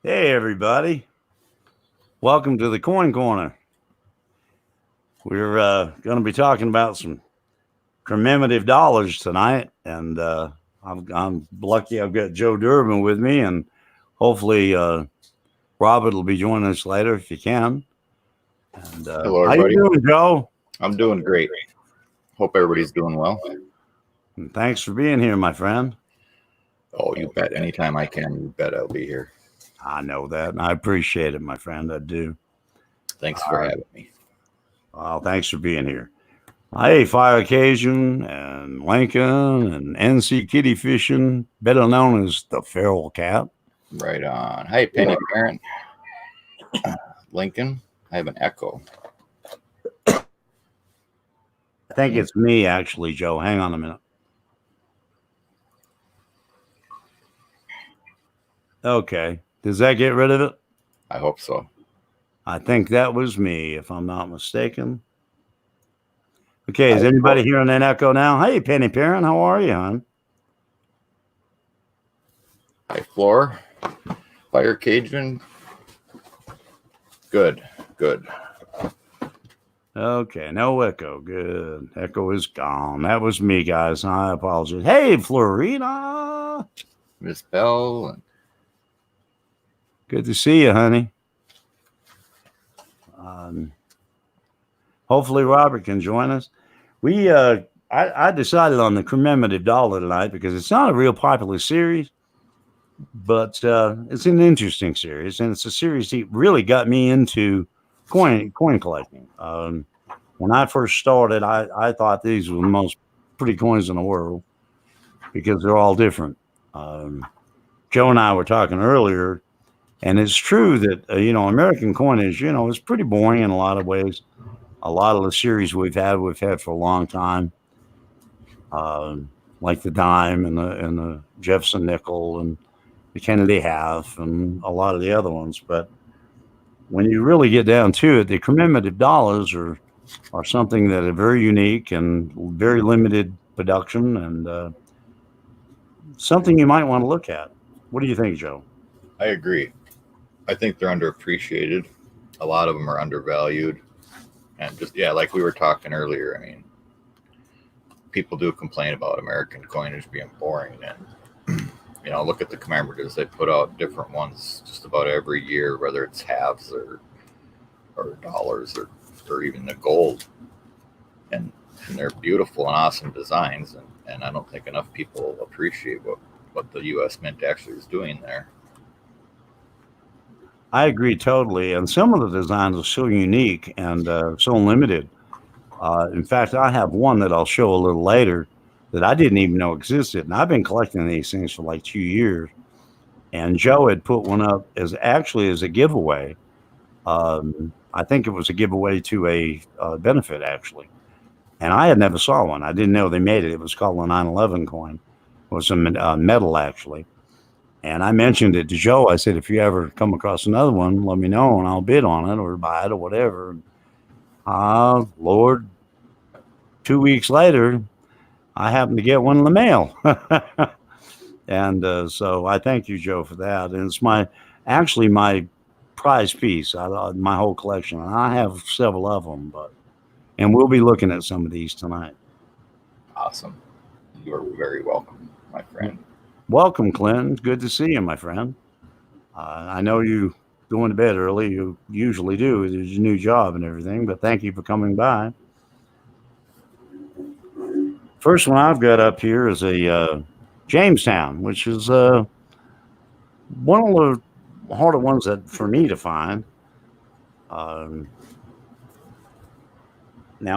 Hey, everybody. Welcome to the Coin Corner. We're going to be talking about some commemorative dollars tonight. And I'm lucky I've got Joe Durbin with me. And hopefully, Robert will be joining us later if you can. And Hello, how you everybody. doing, Joe? I'm doing great. Hope everybody's doing well. And thanks for being here, my friend. Oh, you bet. Anytime I can, you bet I'll be here. I know that. And I appreciate it, my friend. I do. Thanks for having me. Well, thanks for being here. Hey, Fire Occasion and Lincoln and NC Kitty Fishing, better known as the Feral Cat. Right on. Hi, Penny Parent. Lincoln, I have an echo. I think it's me, actually, Joe. Hang on a minute. Okay. Does that get rid of it? I hope so. I think that was me, if I'm not mistaken. Okay. Is anybody hearing that echo now? Hey, Penny Parent, how are you, hon? Hi, Floor. Fire Cajun. Good. Okay. No echo. Good. Echo is gone. That was me, guys. I apologize. Hey, Florina. Miss Bell. Good to see you, honey. Hopefully Robert can join us. I decided on the commemorative dollar tonight because it's not a real popular series, but it's an interesting series, and it's a series that really got me into coin collecting. When I first started, I thought these were the most pretty coins in the world because they're all different. Joe and I were talking earlier, and it's true that American coinage, is pretty boring in a lot of ways. A lot of the series we've had for a long time, like the dime and the Jefferson nickel and the Kennedy half and a lot of the other ones. But when you really get down to it, the commemorative dollars are something that are very unique and very limited production and something you might want to look at. What do you think, Joe? I agree. I think they're underappreciated. A lot of them are undervalued. And just, like we were talking earlier, I mean, people do complain about American coinage being boring. And, look at the commemoratives. They put out different ones just about every year, whether it's halves or dollars or even the gold. And they're beautiful and awesome designs. And I don't think enough people appreciate what the U.S. Mint actually is doing there. I agree totally. And some of the designs are so unique and so limited. In fact, I have one that I'll show a little later that I didn't even know existed. And I've been collecting these things for like 2 years. And Joe had put one up as a giveaway. I think it was a giveaway to a benefit, actually. And I had never saw one. I didn't know they made it. It was called a 9/11 coin. It was a metal, actually. And I mentioned it to Joe. I said, if you ever come across another one, let me know and I'll bid on it or buy it or whatever. Lord, 2 weeks later, I happened to get one in the mail. And so I thank you, Joe, for that. And it's my prize piece out of my whole collection. And I have several of them, and we'll be looking at some of these tonight. Awesome. You're very welcome, my friend. Welcome, Clinton. Good to see you, my friend. I know you going to bed early. You usually do with your new job and everything, but thank you for coming by. First one I've got up here is a Jamestown, which is one of the harder ones that for me to find. Now,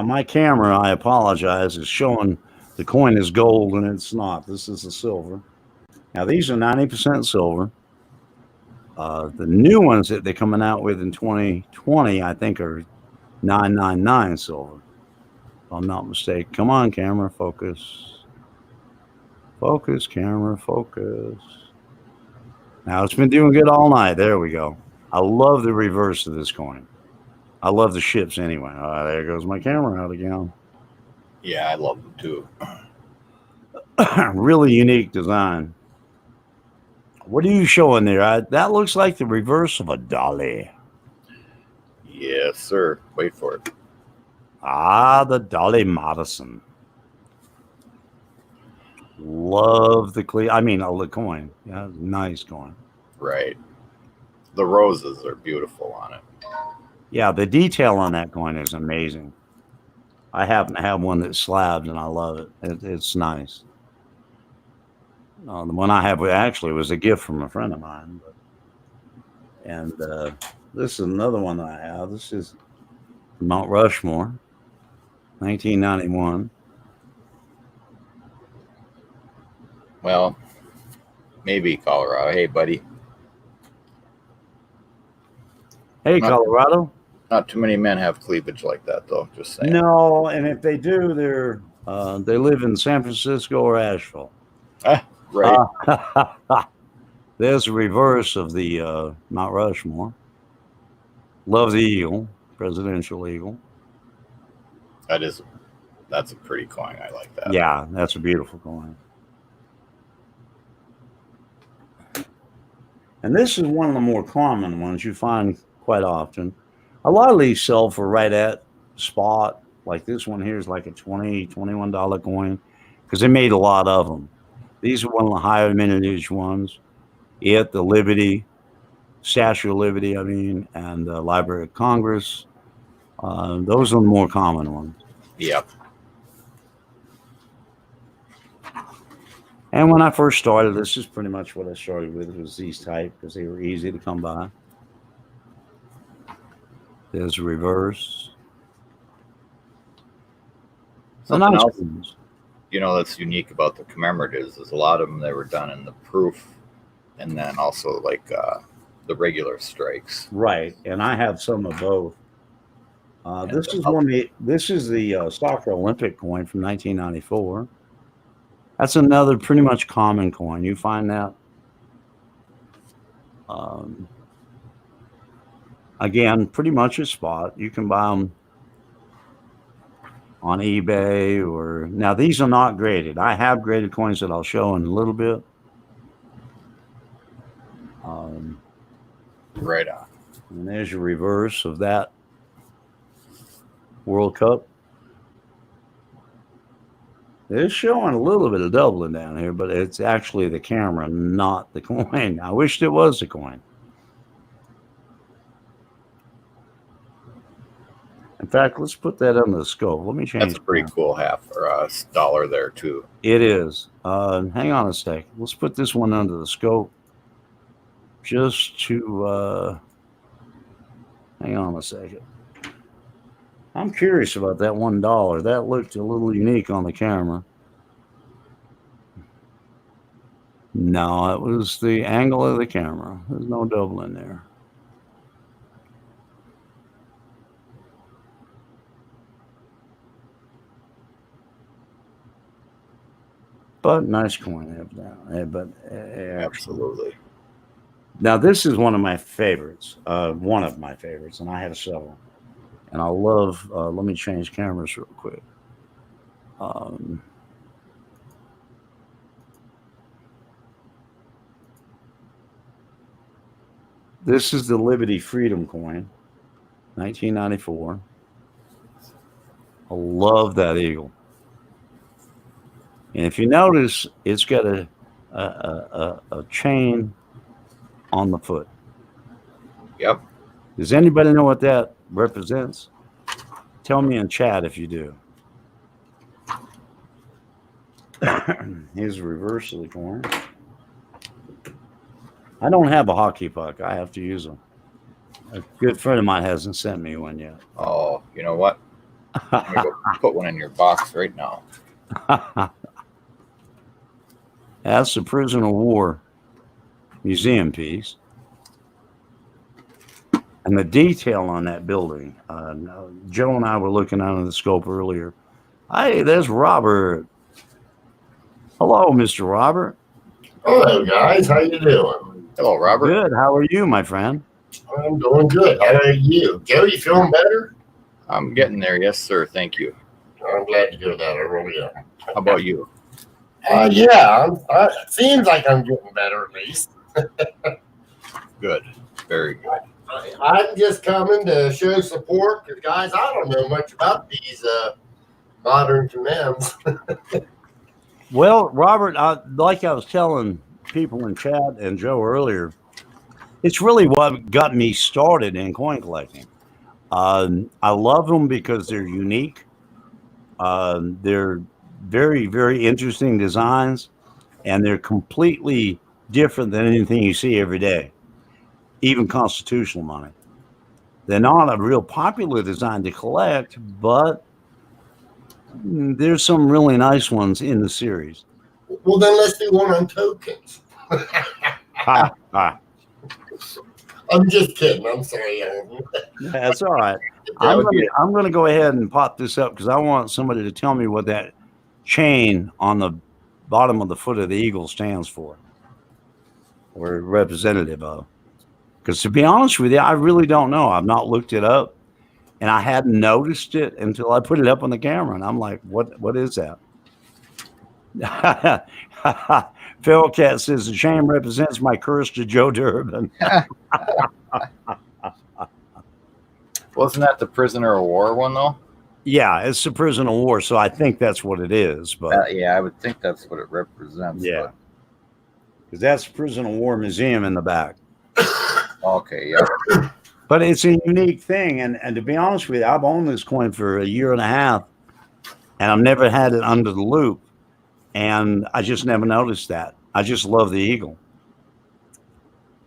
my camera, I apologize, is showing the coin is gold and it's not. This is the silver. Now, these are 90% silver. The new ones that they're coming out with in 2020, I think, are 999 silver. If I'm not mistaken. Come on, camera, focus. Focus, camera, focus. Now, it's been doing good all night. There we go. I love the reverse of this coin. I love the ships anyway. There goes my camera out again. Yeah, I love them too. Really unique design. What are you showing there? That looks like the reverse of a dolly. Yes, sir. Wait for it. Ah, the Dolly Madison. Love the the coin. Yeah, nice coin. Right. The roses are beautiful on it. Yeah, the detail on that coin is amazing. I happen to have one that's slabbed, and I love it. It's nice. The one I have actually was a gift from a friend of mine. And this is another one that I have. This is Mount Rushmore, 1991. Well, maybe Colorado. Hey, buddy. Hey, Not, Colorado. not too many men have cleavage like that, though. Just saying. No, and if they do, they live in San Francisco or Asheville. Ah, right. There's the reverse of the Mount Rushmore. Love the eagle, presidential eagle. That's a pretty coin. I like that. Yeah, that's a beautiful coin. And this is one of the more common ones you find quite often. A lot of these sell for right at spot. Like this one here is like a $20, $21 coin because they made a lot of them. These are one of the higher mintage ones. The Liberty, Statue of Liberty, and the Library of Congress. Those are the more common ones. Yep. And when I first started, this is pretty much what I started with, was these type because they were easy to come by. There's a reverse. Something else, that's unique about the commemoratives is a lot of them that were done in the proof, and then also like the regular strikes. Right, and I have some of both. This is the soccer Olympic coin from 1994. That's another pretty much common coin. You find that. Again, pretty much a spot. You can buy them on eBay or now these are not graded. I have graded coins that I'll show in a little bit. Right on. And there's your reverse of that World Cup. It's showing a little bit of doubling down here, but it's actually the camera, not the coin. I wished it was the coin. In fact, let's put that under the scope. Let me change. That's a pretty cool half or a dollar there too. It is. Hang on a sec. Let's put this one under the scope. Just to hang on a second. I'm curious about that $1. That looked a little unique on the camera. No, it was the angle of the camera. There's no doubling there. But nice coin. Absolutely. Now, this is one of my favorites. And I have several. And I love, let me change cameras real quick. This is the Liberty Freedom coin, 1994. I love that eagle. And if you notice, it's got a chain on the foot. Yep. Does anybody know what that represents? Tell me in chat if you do. Here's the reverse of the coin. I don't have a hockey puck. I have to use them. A good friend of mine hasn't sent me one yet. Oh, you know what? I'm gonna go put one in your box right now. That's the Prisoner of War museum piece. And the detail on that building. Joe and I were looking under the scope earlier. Hey, there's Robert. Hello, Mr. Robert. Hello, guys. How you doing? Hello, Robert. Good. How are you, my friend? I'm doing good. How are you? Joe, you feeling better? I'm getting there. Yes, sir. Thank you. I'm glad to hear that. I really am. How about you? Yeah. It seems like I'm getting better at least. Good. Very good. I'm just coming to show support because, guys, I don't know much about these modern commands. Well, Robert, like I was telling people in chat and Joe earlier, it's really what got me started in coin collecting. I love them because they're unique. They're very, very interesting designs, and they're completely different than anything you see every day, even constitutional money. They're not a real popular design to collect, but there's some really nice ones in the series. Well, then let's do one on tokens. Ah, I'm just kidding. I'm sorry. that's all right. That would be I'm gonna go ahead and pop this up because I want somebody to tell me what that chain on the bottom of the foot of the eagle stands for, or representative of. Because to be honest with you, I really don't know. I've not looked it up, and I hadn't noticed it until I put it up on the camera, and I'm like, "What is that?" Phil Cat says the chain represents my curse to Joe Durbin. Wasn't that the prisoner of war one though? Yeah, it's a prisoner of war, so I think that's what it is. But Yeah, I would think that's what it represents. yeah, because that's Prison of War Museum in the back. Okay, yeah. But it's a unique thing, and to be honest with you, I've owned this coin for a year and a half, and I've never had it under the loop, and I just never noticed that. I just love the eagle,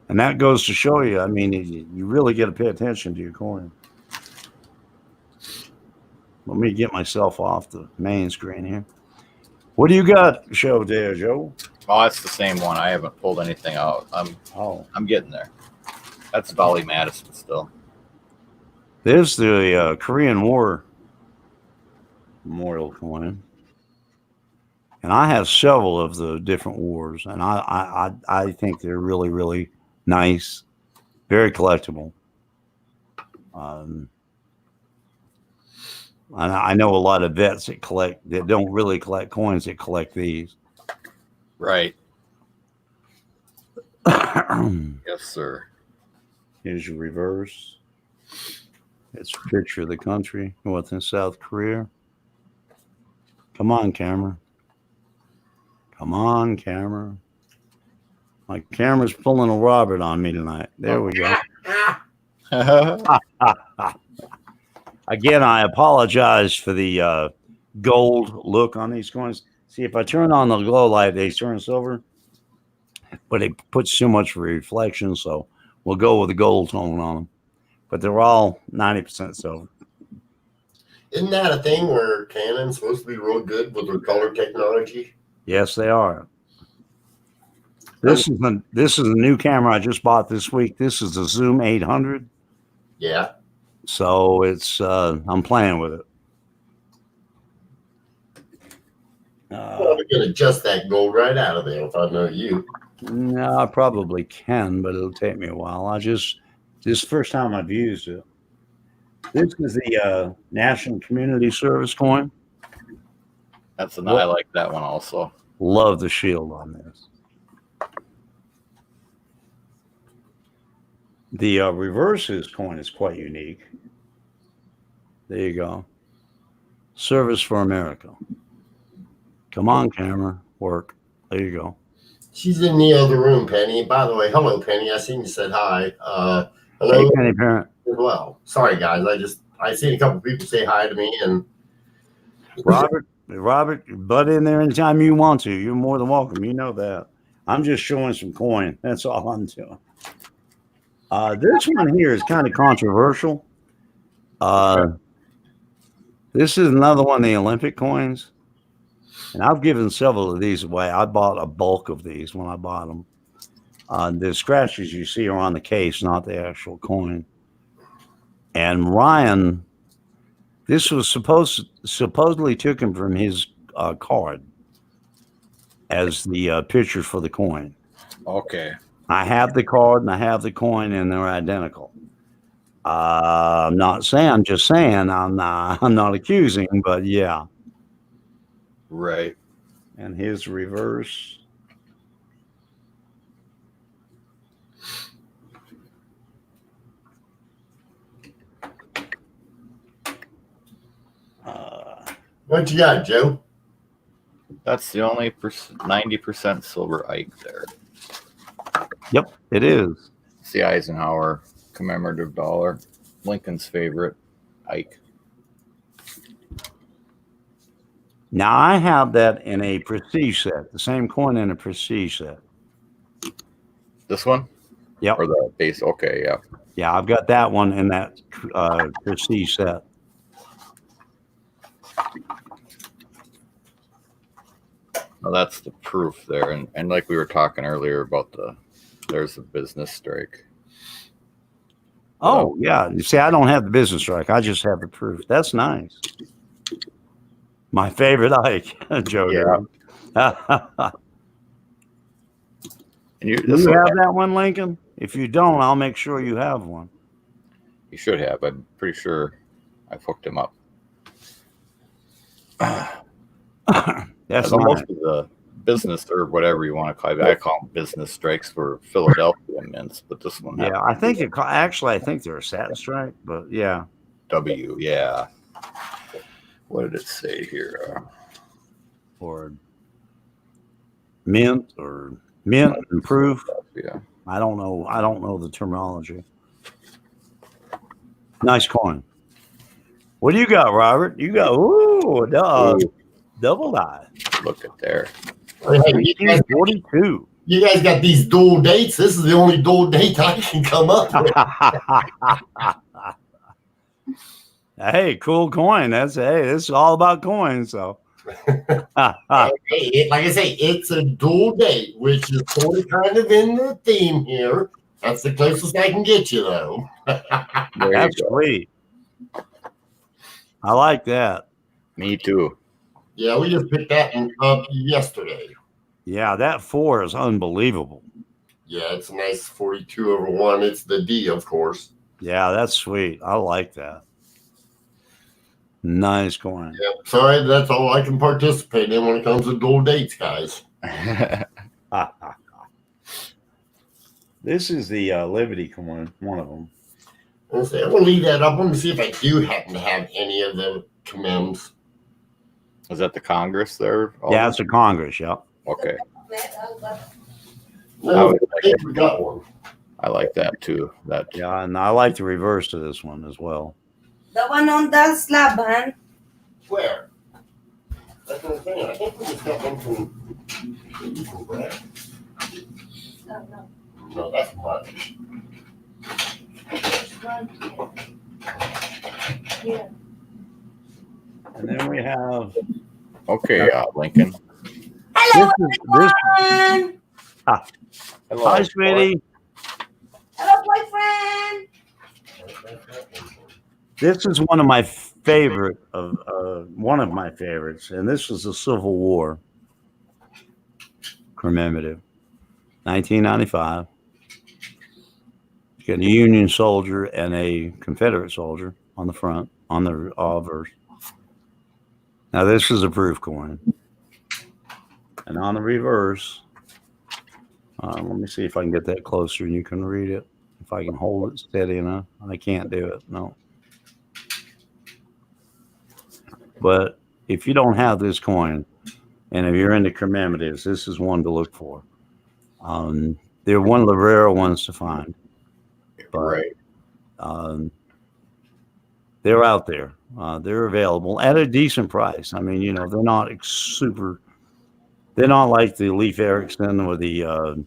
and that goes to show you. I mean, you really got to pay attention to your coin. Let me get myself off the main screen here. What do you got show there, Joe? Oh, that's the same one. I haven't pulled anything out. I'm getting there. That's Dolly Madison still. There's the Korean War memorial coin, and I have several of the different wars, and I think they're really, really nice, very collectible. I know a lot of vets that don't really collect coins that collect these. Right. Yes, sir. Here's your reverse. It's a picture of the country, North and South Korea. Come on, camera. Come on, camera. My camera's pulling a Robert on me tonight. There we go. Again, I apologize for the gold look on these coins. See, if I turn on the glow light, they turn silver, but it puts too much reflection, so we'll go with the gold tone on them. But they're all 90% silver. Isn't that a thing where Canon's supposed to be real good with their color technology? Yes, they are. This is a new camera I just bought this week. This is the Zoom 800. Yeah. So it's I'm playing with it. Well, we can adjust that gold right out of there if I know you. No, I probably can, but it'll take me a while. This is the first time I've used it. This is the National Community Service coin. I like that one also. Love the shield on this. The reverses coin is quite unique. There you go. Service for America. Come on, camera. Work. There you go. She's in the other room, Penny. By the way, hello, Penny. I seen you said hi. Hey, Hello Penny Parent. as well. Sorry, guys. I seen a couple people say hi to me, and Robert, butt in there anytime you want to. You're more than welcome. You know that. I'm just showing some coin. That's all I'm doing. This one here is kind of controversial. This is another one of the Olympic coins. And I've given several of these away. I bought a bulk of these when I bought them. The scratches you see are on the case, not the actual coin. And Ryan, this was supposedly taken from his card as the picture for the coin. Okay. I have the card and I have the coin, and they're identical. I'm not saying. I'm just saying. I'm not accusing, but yeah. Right. And his reverse. What you got, Joe? That's the only 90% silver Ike there. Yep, it is. It's the Eisenhower commemorative dollar. Lincoln's favorite, Ike. Now I have that in a prestige set, the same coin in a prestige set. This one? Yep. Or the base? Okay, yeah. Yeah, I've got that one in that prestige set. Well, that's the proof there. And like we were talking earlier about there's a business strike. Oh, yeah. You see, I don't have the business strike. I just have the proof. That's nice. My favorite Ike, Joe. Yeah. And Do you have that one, Lincoln? If you don't, I'll make sure you have one. You should have. I'm pretty sure I've hooked him up. That's most nice. of the business or whatever you want to call it. I call them business strikes for Philadelphia mints, but this one. Yeah, I think I think they're a satin strike, but yeah. W, yeah. What did it say here? Or mint and proof. Yeah. I don't know. I don't know the terminology. Nice coin. What do you got, Robert? You got double die. Look at there. Hey, 42. You guys got these dual dates. This is the only dual date I can come up with. Hey, cool coin. This is all about coins. So, like I say, it's a dual date, which is sort of kind of in the theme here. That's the closest I can get you, though. That's sweet. I like that. Me too. Yeah, we just picked that one up yesterday. Yeah, that 4 is unbelievable. Yeah, it's a nice 42/1. It's the D, of course. Yeah, that's sweet. I like that. Nice coin. Yeah, sorry, that's all I can participate in when it comes to dual dates, guys. This is the Liberty coin, one of them. I'm going to leave that up. I'm going to see if I do happen to have any of the commems. Is that the Congress there? Yeah, it's a Congress, yep. Okay. No, I think we got one. I like that too. Yeah, and I like the reverse to this one as well. The one on the slab, man. Where? That's what I'm saying. I think we just got one from Brad. No. No, that's mine. Yeah. And then we have Okay, Lincoln. Hello, this everyone. Hello, hi, sweetie. Hello, boyfriend. This is one of my favorites, and this was the Civil War commemorative, 1995. You got a Union soldier and a Confederate soldier on the front, on the reverse. Now this is a proof coin, and on the reverse, let me see if I can get that closer and you can read it. If I can hold it steady enough, I can't do it. No. But if you don't have this coin, and if you're into commemoratives, this is one to look for. They're one of the rare ones to find. But, right. They're out there. They're available at a decent price. I mean, they're not they're not like the Leif Erikson or the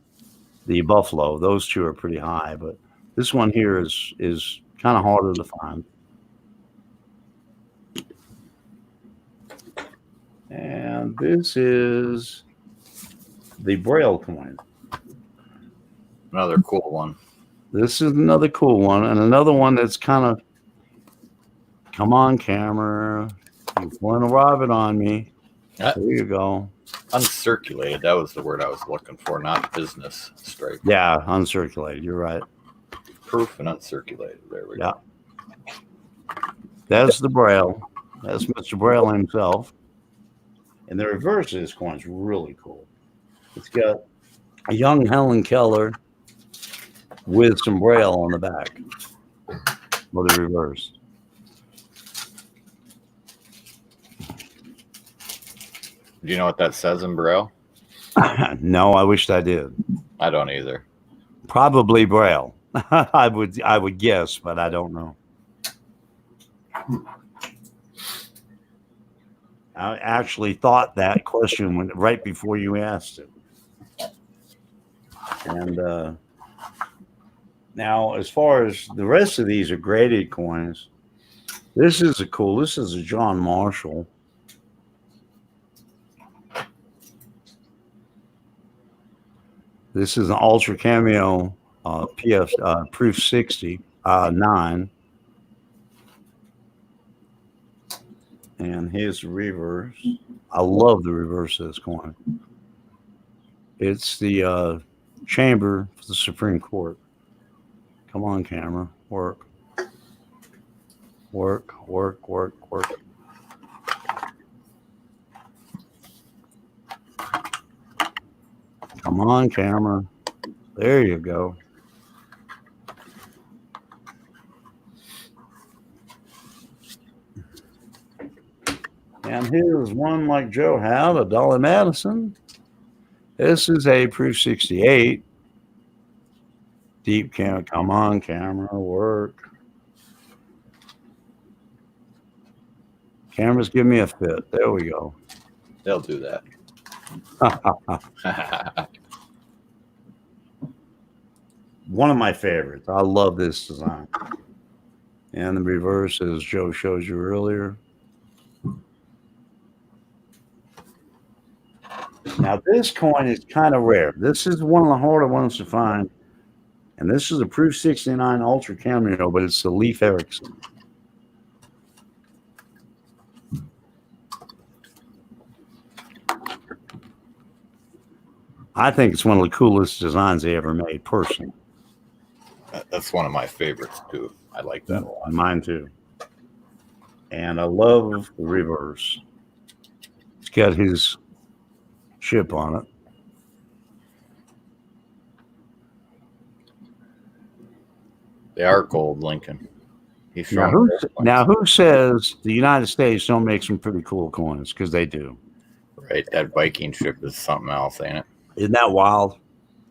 Buffalo. Those two are pretty high, but this one here is kind of harder to find. And this is the Braille coin. Another cool one. This is another cool one, and another one that's kind of, come on, camera. You're going to rob it on me. There you go. Uncirculated. That was the word I was looking for, not business strike. Yeah, uncirculated. You're right. Proof and uncirculated. There we go. That's the Braille. That's Mr. Braille himself. And the reverse of this coin is really cool. It's got a young Helen Keller with some Braille on the back. Or the reverse. Do you know what that says in Braille? No, I wished I did. I don't either. Probably Braille. I would guess, but I don't know. I actually thought that question right before you asked it. And now, as far as the rest of these are graded coins, this is This is a John Marshall. This is an Ultra Cameo PF Proof 60 9. And here's the reverse. I love the reverse of this coin. It's the chamber for the Supreme Court. Come on, camera. Work. Work, work, work, work. Come on, camera. There you go. And here's one like Joe had, a Dollar Madison. This is a Proof 68. Deep camera. Come on, camera. Work. Cameras give me a fit. There we go. They'll do that. One of my favorites. I love this design. And the reverse, as Joe showed you earlier. Now, this coin is kind of rare. This is one of the harder ones to find. And this is a Proof 69 Ultra Cameo, but it's the Leif Erikson. I think it's one of the coolest designs they ever made, personally. That's one of my favorites, too. I like that a lot. Mine, too. And I love the reverse. It's got his chip on it. They are gold, Lincoln. He's Now who says the United States don't make some pretty cool coins? Because they do. Right, that Viking ship is something else, ain't it? Isn't that wild?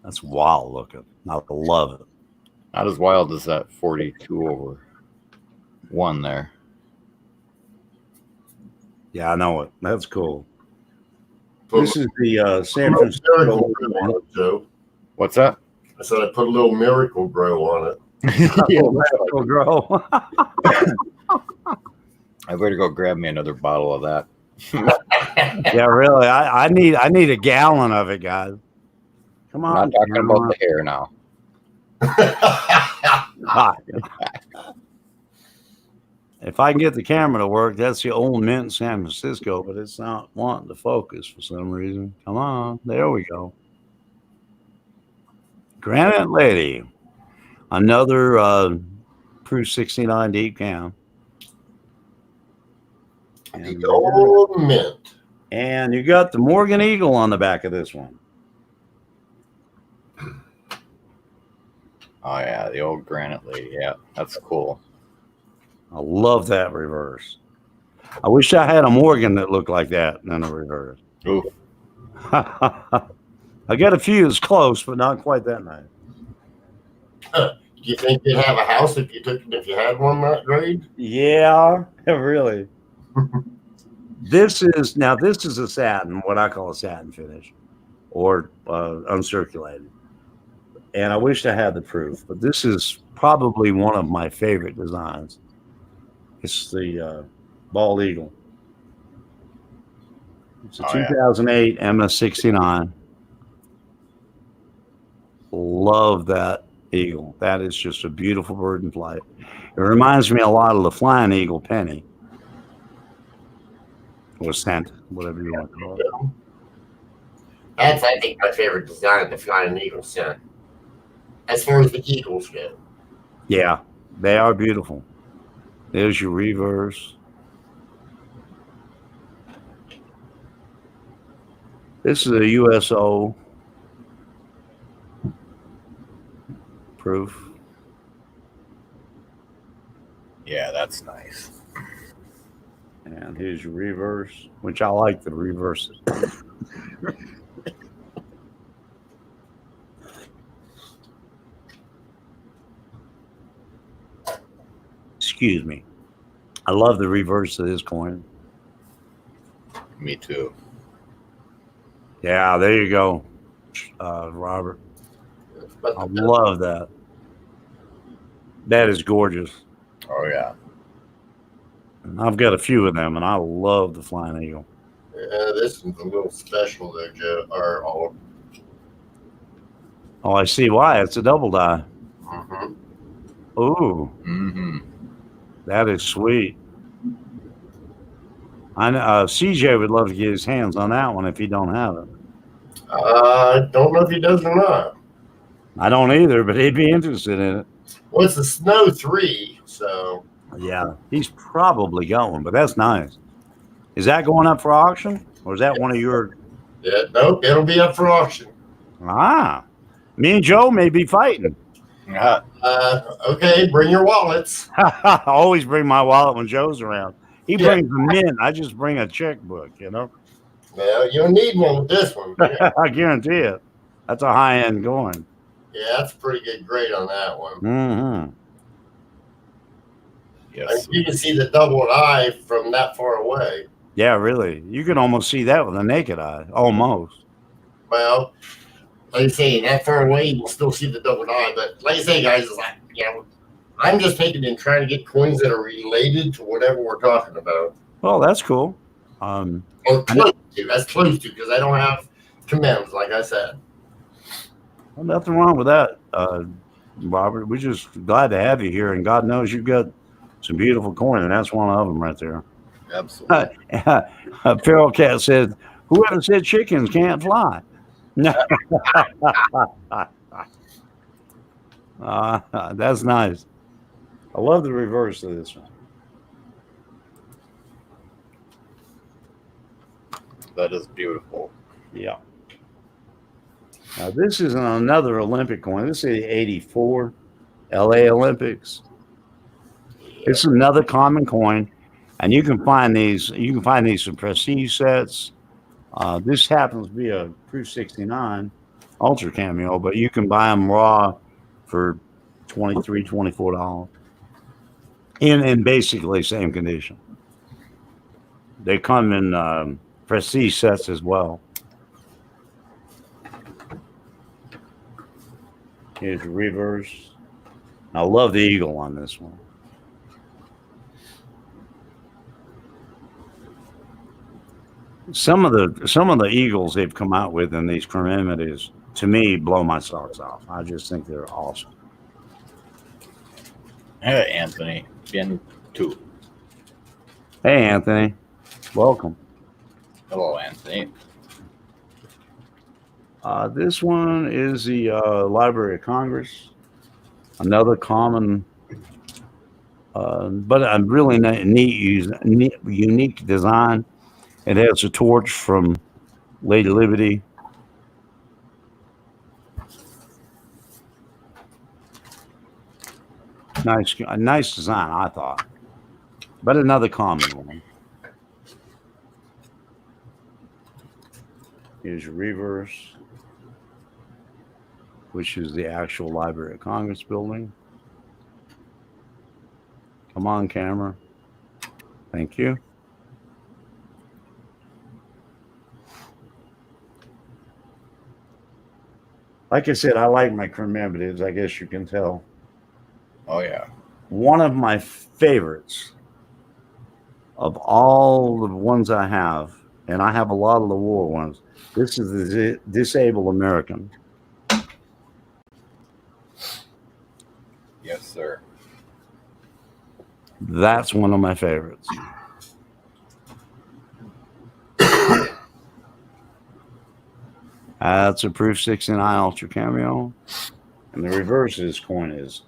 That's wild looking. I love it. Not as wild as that 42/1 there. Yeah, I know it. That's cool. Put This is the San a little miracle Francisco. grow on it, Joe. What's that? I said I put a little miracle grow on it. Miracle Grow. I better go grab me another bottle of that. Yeah, really. I need a gallon of it, guys. Come I'm on. not talking about the hair now. If I can get the camera to work, that's the old mint in San Francisco, but it's not wanting to focus for some reason. Come on. There we go. Granite Lady. Another Proof 69 deep cam. The old mint. And you got the Morgan Eagle on the back of this one. Oh, yeah, the old Granite Lady. Yeah, that's cool. I love that reverse. I wish I had a Morgan that looked like that in a reverse. Ooh. I got a few that's close, but not quite that nice. Do you think you'd have a house if you had one that grade? Yeah, really. This is a satin, what I call a satin finish, or uncirculated. And I wish I had the proof, but this is probably one of my favorite designs. It's the Bald Eagle. It's a 2008 MS69. Love that eagle. That is just a beautiful bird in flight. It reminds me a lot of the Flying Eagle penny. Or cent, whatever you want to call it. That's, I think, my favorite design, the Flying Eagle cent. As far as the eagles go. Yeah, they are beautiful. There's your reverse. This is a USO proof. Yeah, that's nice. And here's your reverse, which I like the reverses. Excuse me. I love the reverse of this coin. Me too. Yeah, there you go, Robert. But I love that. That is gorgeous. Oh yeah. And I've got a few of them, and I love the Flying Eagle. this is a little special there, Joe. Or all. Oh, I see why. It's a double die. Mm-hmm. Ooh, Mm-hmm. that is sweet. I know CJ would love to get his hands on that one if he don't have it. I don't know if he does or not. I don't either, but he'd be interested in it. Well, it's a Snow 3, so Yeah, he's probably got one, but that's nice. Is that going up for auction, or is that one of your? yeah, nope, it'll be up for auction. Ah, me and Joe may be fighting. Yeah. Okay, bring your wallets. I always bring my wallet when Joe's around. He Yeah. brings the mint. I just bring a checkbook. You know, Well, you'll need one with this one. Yeah, I guarantee it. That's a high end coin. that's a pretty good grade on that one. Mm-hmm. Yes. You can see the double eye from that far away. Yeah, really. You can almost see that with a naked eye. Almost. Well, like I say, that far away, you can still see the double eye. But like I say, guys, it's like, I'm just taking and trying to get coins that are related to whatever we're talking about. Well, that's cool. Or close to. That's close to, because I don't have commands, like I said. Well, nothing wrong with that, Robert. We're just glad to have you here, and God knows you've got some beautiful coin, and that's one of them right there. Absolutely. Feral Cat said, "Whoever said chickens can't fly?" That's nice. I love the reverse of this one. That is beautiful. Yeah. Now this is another Olympic coin. This is 84 LA Olympics. It's another common coin, and you can find these. You can find these in prestige sets. This happens to be a Proof 69 Ultra Cameo, but you can buy them raw for $23, $24 in basically same condition. They come in prestige sets as well. Here's the reverse. I love the eagle on this one. Some of the eagles they've come out with in these commemoratives, to me, blow my socks off. I just think they're awesome. Hey, Anthony. Bien too. Hey, Anthony. Welcome. Hello, Anthony. This one is the Library of Congress. Another common, but a really neat, unique design. It has a torch from Lady Liberty. A nice design, I thought. But another common one. Here's your reverse, which is the actual Library of Congress building. Come on, camera. Thank you. Like I said, I like my commemoratives, I guess you can tell. Oh, yeah. One of my favorites of all the ones I have, and I have a lot of the war ones, this is the Disabled American. Yes, sir. That's one of my favorites. That's a Proof 69 Ultra Cameo. And the reverse of this coin is,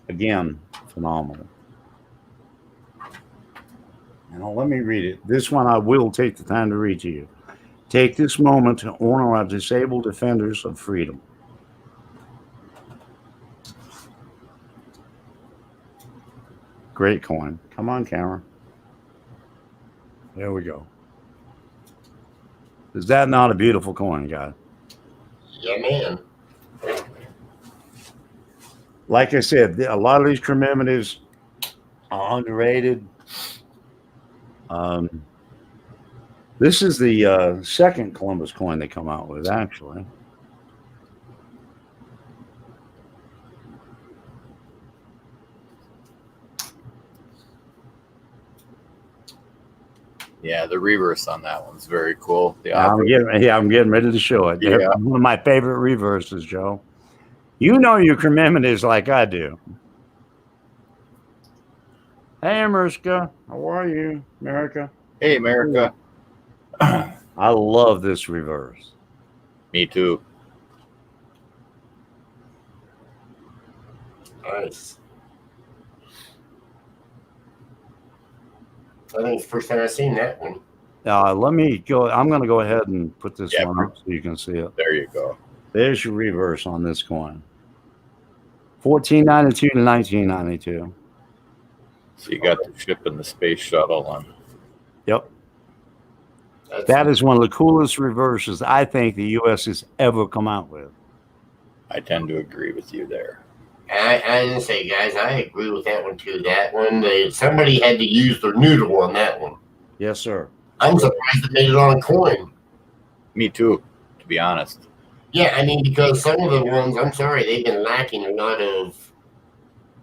again, phenomenal. Now, let me read it. This one I will take the time to read to you. Take this moment to honor our disabled defenders of freedom. Great coin. Come on, camera. There we go. Is that not a beautiful coin, guys? Yeah, man. Like I said, a lot of these commemoratives are underrated. This is the second Columbus coin they come out with, actually. Yeah, the reverse on that one's very cool. The I'm getting ready to show it. They're Yeah. one of my favorite reverses, Joe. You know your commemoratives like I do. Hey, America, how are you, America? Hey, America. I love this reverse. Me too. Nice. I think it's the first time I've seen that one. Let me go. I'm going to go ahead and put this Yeah, one up so you can see it. There you go. There's your reverse on this coin. 1492 to 1992. So you got the ship and the space shuttle on. Yep. That's, That is one of the coolest reverses I think the U.S. has ever come out with. I tend to agree with you there. I didn't say, guys, I agree with that one too. That one, somebody had to use their noodle on that one. Yes, sir. I'm surprised it made it on a coin. Me too, to be honest. Yeah, I mean, because some of the ones, I'm sorry, they've been lacking a lot of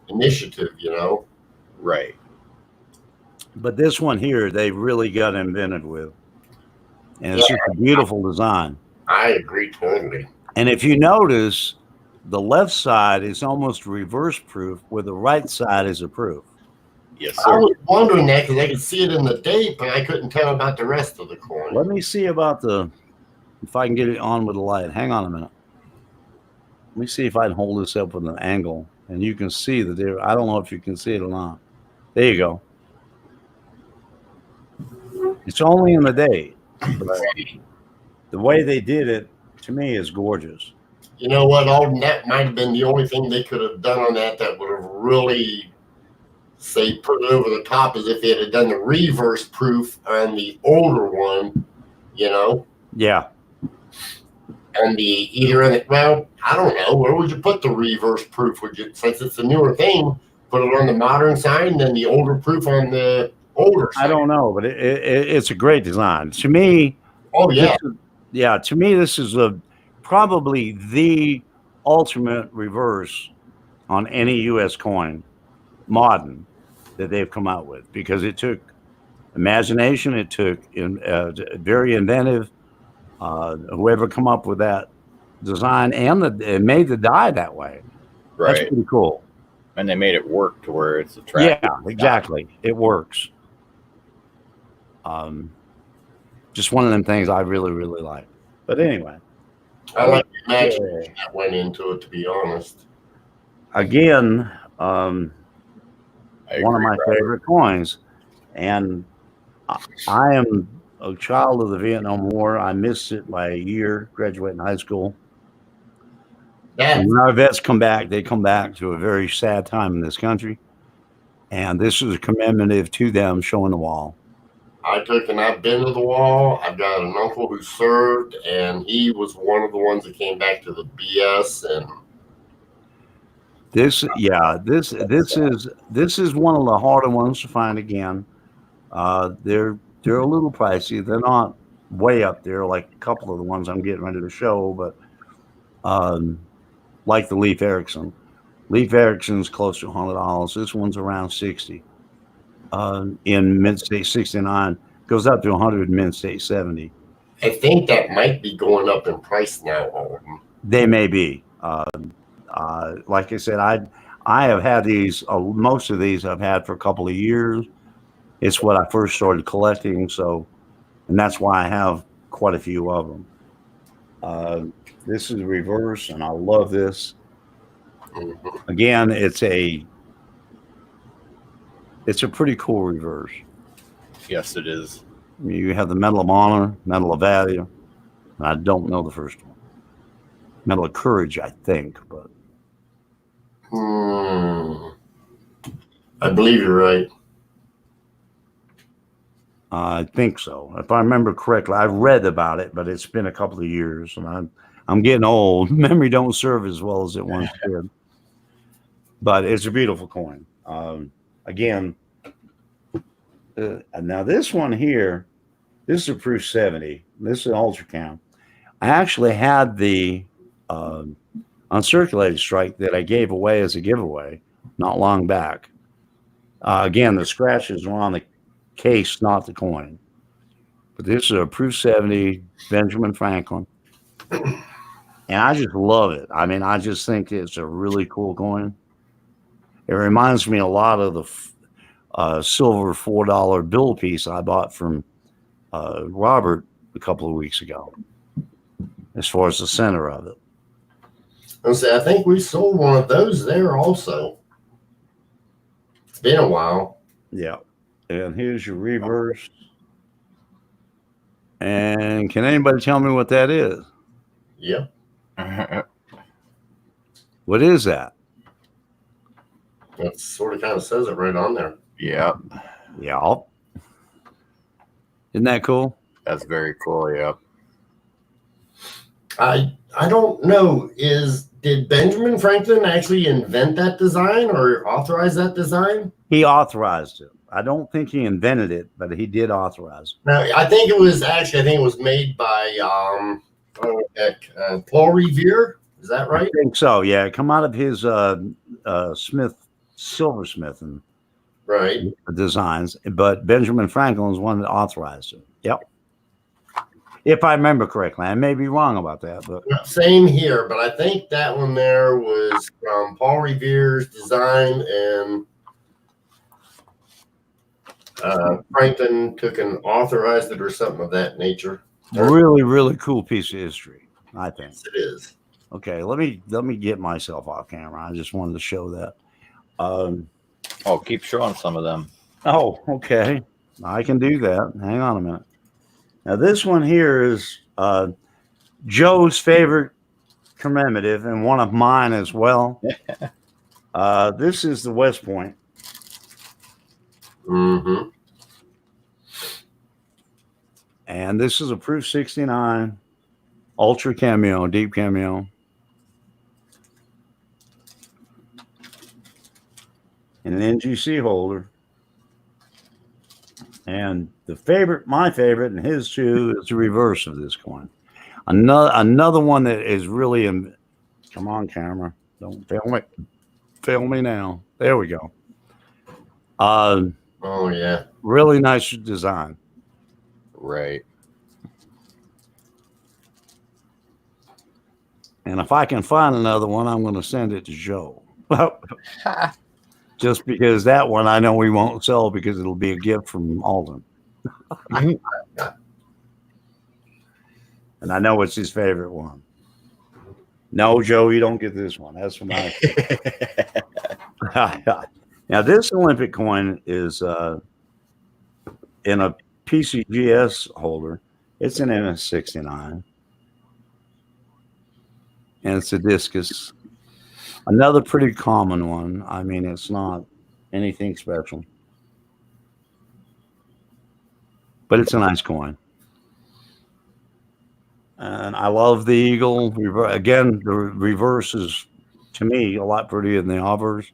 initiative, you know? Right. But this one here, they really got invented with. And it's just a beautiful design. I agree totally. And if you notice, the left side is almost reverse proof, where the right side is a proof. Yes, I sir. was wondering that because I could see it in the date, but I couldn't tell about the rest of the coin. Let me see about if I can get it on with the light. Hang on a minute. Let me see if I can hold this up with an angle, and you can see the difference. I don't know if you can see it or not. There you go. It's only in the date. The way they did it, to me, is gorgeous. You know what, Alden? That might have been the only thing they could have done on that would have really, say, put it over the top, as if they had done the reverse proof on the older one, you know? Yeah. And well, I don't know. Where would you put the reverse proof? Would you, since it's a newer thing, put it on the modern side and then the older proof on the older side? I don't know, but it's a great design. To me, Oh, yeah. to me, this is probably the ultimate reverse on any U.S. coin, modern, that they've come out with, because it took imagination. It took very inventive. Whoever come up with that design it made the die that way. Right. That's pretty cool. And they made it work to where it's attractive. Yeah, exactly. It works. Just one of them things I really, really like. But anyway. I like the imagination that went into it, to be honest. Again, one of my Robert. favorite coins. And I am a child of the Vietnam War. I missed it by a year, graduating high school. And when our vets come back, they come back to a very sad time in this country. And this is a commemorative to them, showing the wall. I've been to the wall. I've got an uncle who served, and he was one of the ones that came back to the BS. And this is one of the harder ones to find again. They're a little pricey. They're not way up there like a couple of the ones I'm getting ready to show, but like the Leif Erikson. Leif Erikson's close to $100. This one's around $60. In Mid-State 69, goes up to 100 in Mid-State 70. I think that might be going up in price now, Alden. They may be. Like I said, I have had these. Most of these I've had for a couple of years. It's what I first started collecting, and that's why I have quite a few of them. This is reverse, and I love this. Mm-hmm. Again, it's a pretty cool reverse. Yes, it is. You have the Medal of Honor, Medal of Value, and I don't know the first one. Medal of Courage, I think, but I believe you're right. I think so. If I remember correctly, I've read about it, but it's been a couple of years, and I'm getting old. Memory don't serve as well as it once did. But it's a beautiful coin. Again, now this one here, this is a proof 70. This is an ultra cam. I actually had the uncirculated strike that I gave away as a giveaway not long back. Again, the scratches were on the case, not the coin. But this is a proof 70 Benjamin Franklin. And I just love it. I mean, I just think it's a really cool coin. It reminds me a lot of the silver $4 bill piece I bought from Robert a couple of weeks ago, as far as the center of it. I think we sold one of those there also. It's been a while. Yeah. And here's your reverse. And can anybody tell me what that is? Yep. What is that? That sort of kind of says it right on there. Yep. Yeah. Isn't that cool? That's very cool. Yep. I don't know. Did Benjamin Franklin actually invent that design or authorize that design? He authorized it. I don't think he invented it, but he did authorize it. No, I think it was made by Paul Revere. Is that right? I think so. Yeah, it come out of his silversmith and Right. designs, but Benjamin Franklin is one that authorized it. Yep. If I remember correctly, I may be wrong about that, but Same here, but I think that one there was from Paul Revere's design, and Franklin took and authorized it or something of that nature. really, really cool piece of history, I think. Yes, it is. Okay, let me get myself off camera. I just wanted to show that. Oh, keep showing some of them. Oh, okay. I can do that. Hang on a minute. Now, this one here is Joe's favorite commemorative and one of mine as well. This is the West Point. Mm-hmm. And this is a Proof 69 Ultra Cameo, Deep Cameo. And an NGC holder. And my favorite, and his too, is the reverse of this coin. Another one that is really, come on, camera, don't fail me now. There we go. Oh yeah, really nice design. Right. And if I can find another one, I'm going to send it to Joe. Just because that one I know we won't sell because it'll be a gift from Alden. And I know it's his favorite one. No, Joe, you don't get this one. That's from my. Now, this Olympic coin is in a PCGS holder. It's an MS69. And it's a discus. Another pretty common one. I mean, it's not anything special. But it's a nice coin. And I love the eagle. Again, the reverse is, to me, a lot prettier than the obverse.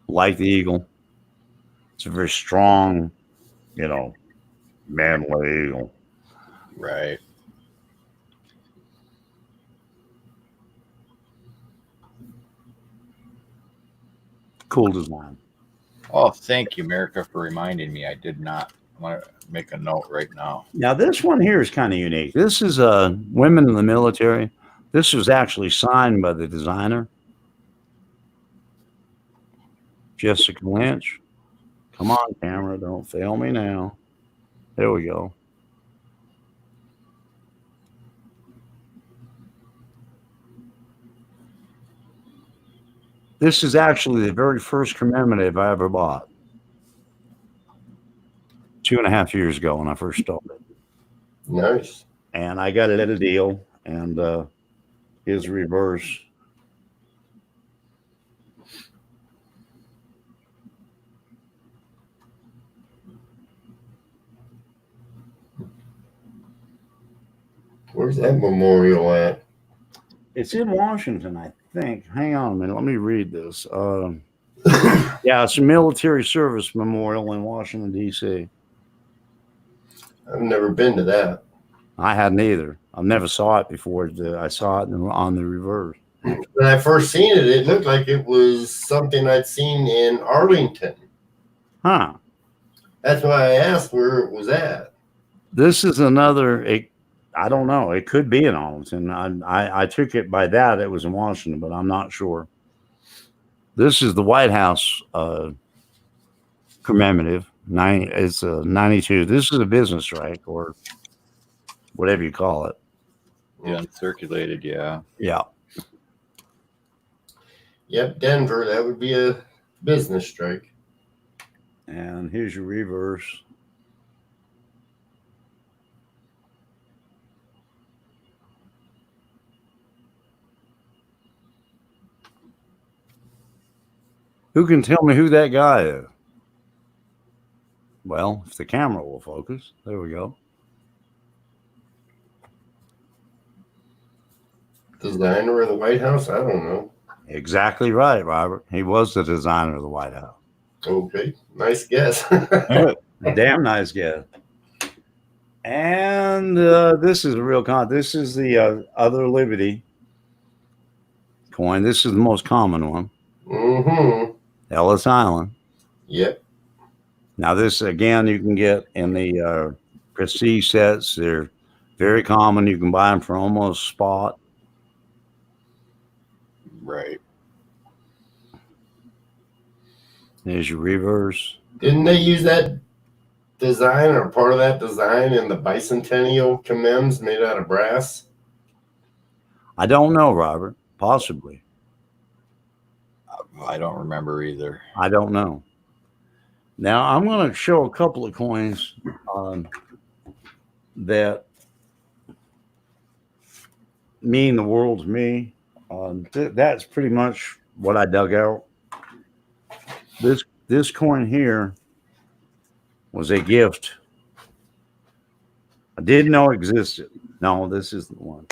Like the eagle. It's a very strong, manly eagle. Right. Cool design. Oh, thank you, America, for reminding me. I did not want to make a note right now. Now, this one here is kind of unique. This is women in the military. This was actually signed by the designer, Jessica Lynch. Come on, camera. Don't fail me now. There we go. This is actually the very first commemorative I ever bought. 2.5 years ago when I first started. nice. And I got it at a deal, and his reverse. Where's that memorial at? It's in Washington, I think. Hang on a minute. Let me read this. Yeah, it's a military service memorial in Washington, D.C. I've never been to that. I hadn't either. I've never saw it before. I saw it on the reverse. When I first seen it, it looked like it was something I'd seen in Arlington. Huh. That's why I asked where it was at. This is another. I don't know. It could be in Arlington. I took it by that. It was in Washington, but I'm not sure. This is the White House commemorative. It's a 92. This is a business strike or whatever you call it. Yeah, uncirculated. Yeah. Yeah. Yep, Denver. That would be a business strike. And here's your reverse. Who can tell me who that guy is? Well, if the camera will focus. There we go. Designer of the White House? I don't know. Exactly right, Robert. He was the designer of the White House. Okay, nice guess. A damn nice guy. And this is a real This is the other Liberty coin. This is the most common one. Mm-hmm. Ellis Island. Yep. Now this again you can get in the prestige sets. They're very common. You can buy them for almost spot. Right. There's your reverse. Didn't they use that design or part of that design in the bicentennial commems made out of brass? I don't know, Robert. Possibly. I don't remember either. I don't know. Now I'm going to show a couple of coins that mean the world to me. That's pretty much what I dug out. This coin here was a gift. I didn't know existed. No, this isn't the one.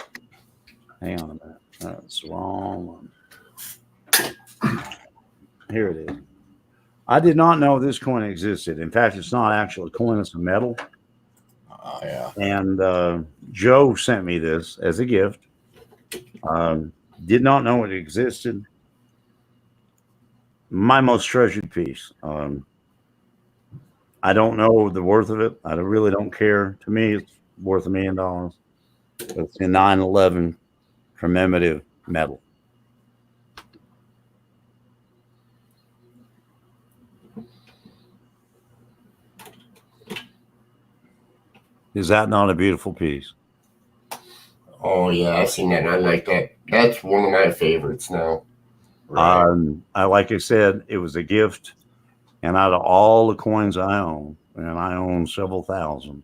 Hang on a minute. That's the wrong one. Here it is. I did not know this coin existed. In fact, it's not actually a coin, it's a metal. Oh, yeah. And Joe sent me this as a gift. Did not know it existed. My most treasured piece. I don't know the worth of it. I really don't care. To me, it's worth $1 million. It's a 9/11 commemorative medal. Is that not a beautiful piece? Oh yeah, I've seen that. I like that. That's one of my favorites now. Right. Like I said, it was a gift, and out of all the coins I own, and I own several thousand,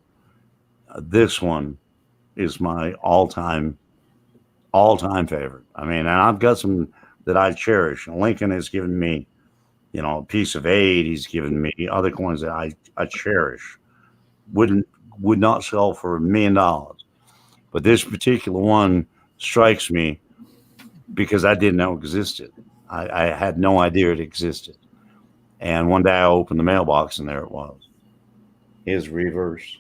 this one is my all-time favorite. I mean, and I've got some that I cherish. Lincoln has given me, a piece of 8. He's given me other coins that I cherish. Would not sell for $1 million. But this particular one strikes me because I didn't know it existed. I had no idea it existed. And one day I opened the mailbox and there it was. His reverse.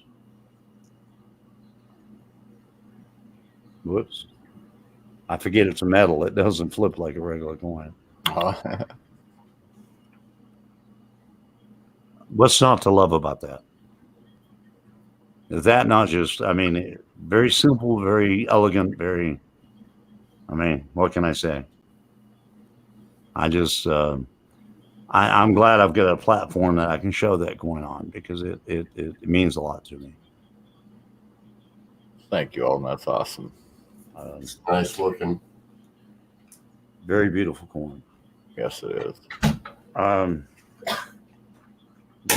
Whoops. I forget it's a metal. It doesn't flip like a regular coin. What's not to love about that? Is that not just, very simple, very elegant, what can I say? I'm glad I've got a platform that I can show that going on because it means a lot to me. Thank you, Alden. That's awesome. It's nice looking. Very beautiful coin. Yes, it is.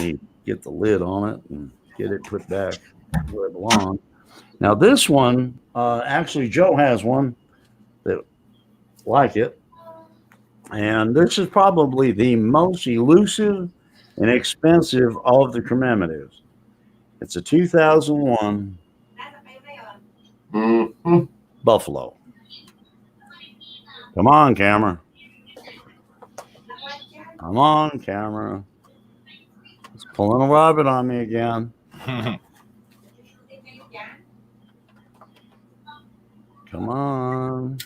You get the lid on it and get it put back where it belongs. Now this one, actually Joe has one that like it. And this is probably the most elusive and expensive of the commemoratives. It's a 2001 Mm-hmm. Buffalo. Come on, camera. Come on, camera. It's pulling a rabbit on me again. Come on.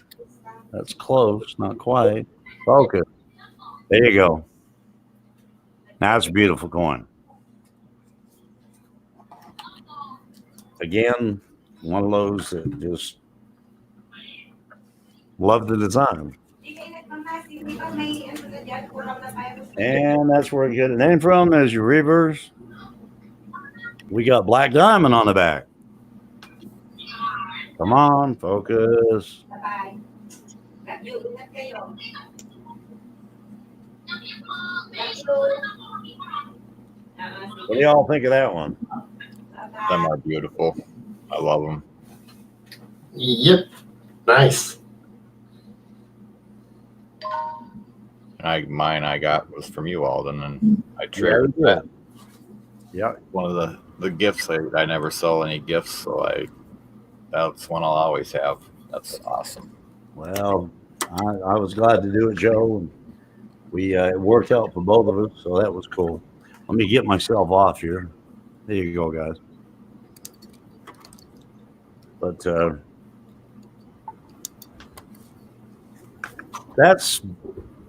That's close, not quite. Focus. There you go. That's a beautiful coin. Again, one of those that just love the design. And that's where you get a name from as your reverse. We got black diamond on the back. Come on, focus. What do y'all think of that one? Them are beautiful. I love them. Yep. Nice. Mine I got was from you, Alden, and I traded that. Yeah. One of the gifts I never sell any gifts, so that's one I'll always have. That's awesome. Well, I was glad to do it, Joe. And it worked out for both of us, so that was cool. Let me get myself off here. There you go, guys. But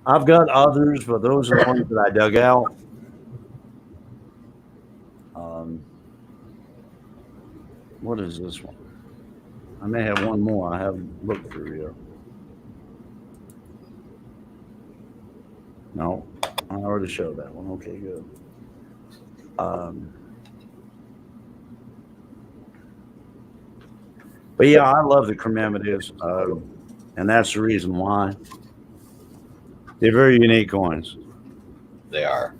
I've got others, but those are the ones that I dug out. What is this one? I may have one more I haven't looked through here. No, I already showed that one. Okay, good. But yeah, I love the commemoratives, and that's the reason why. They're very unique coins. They are.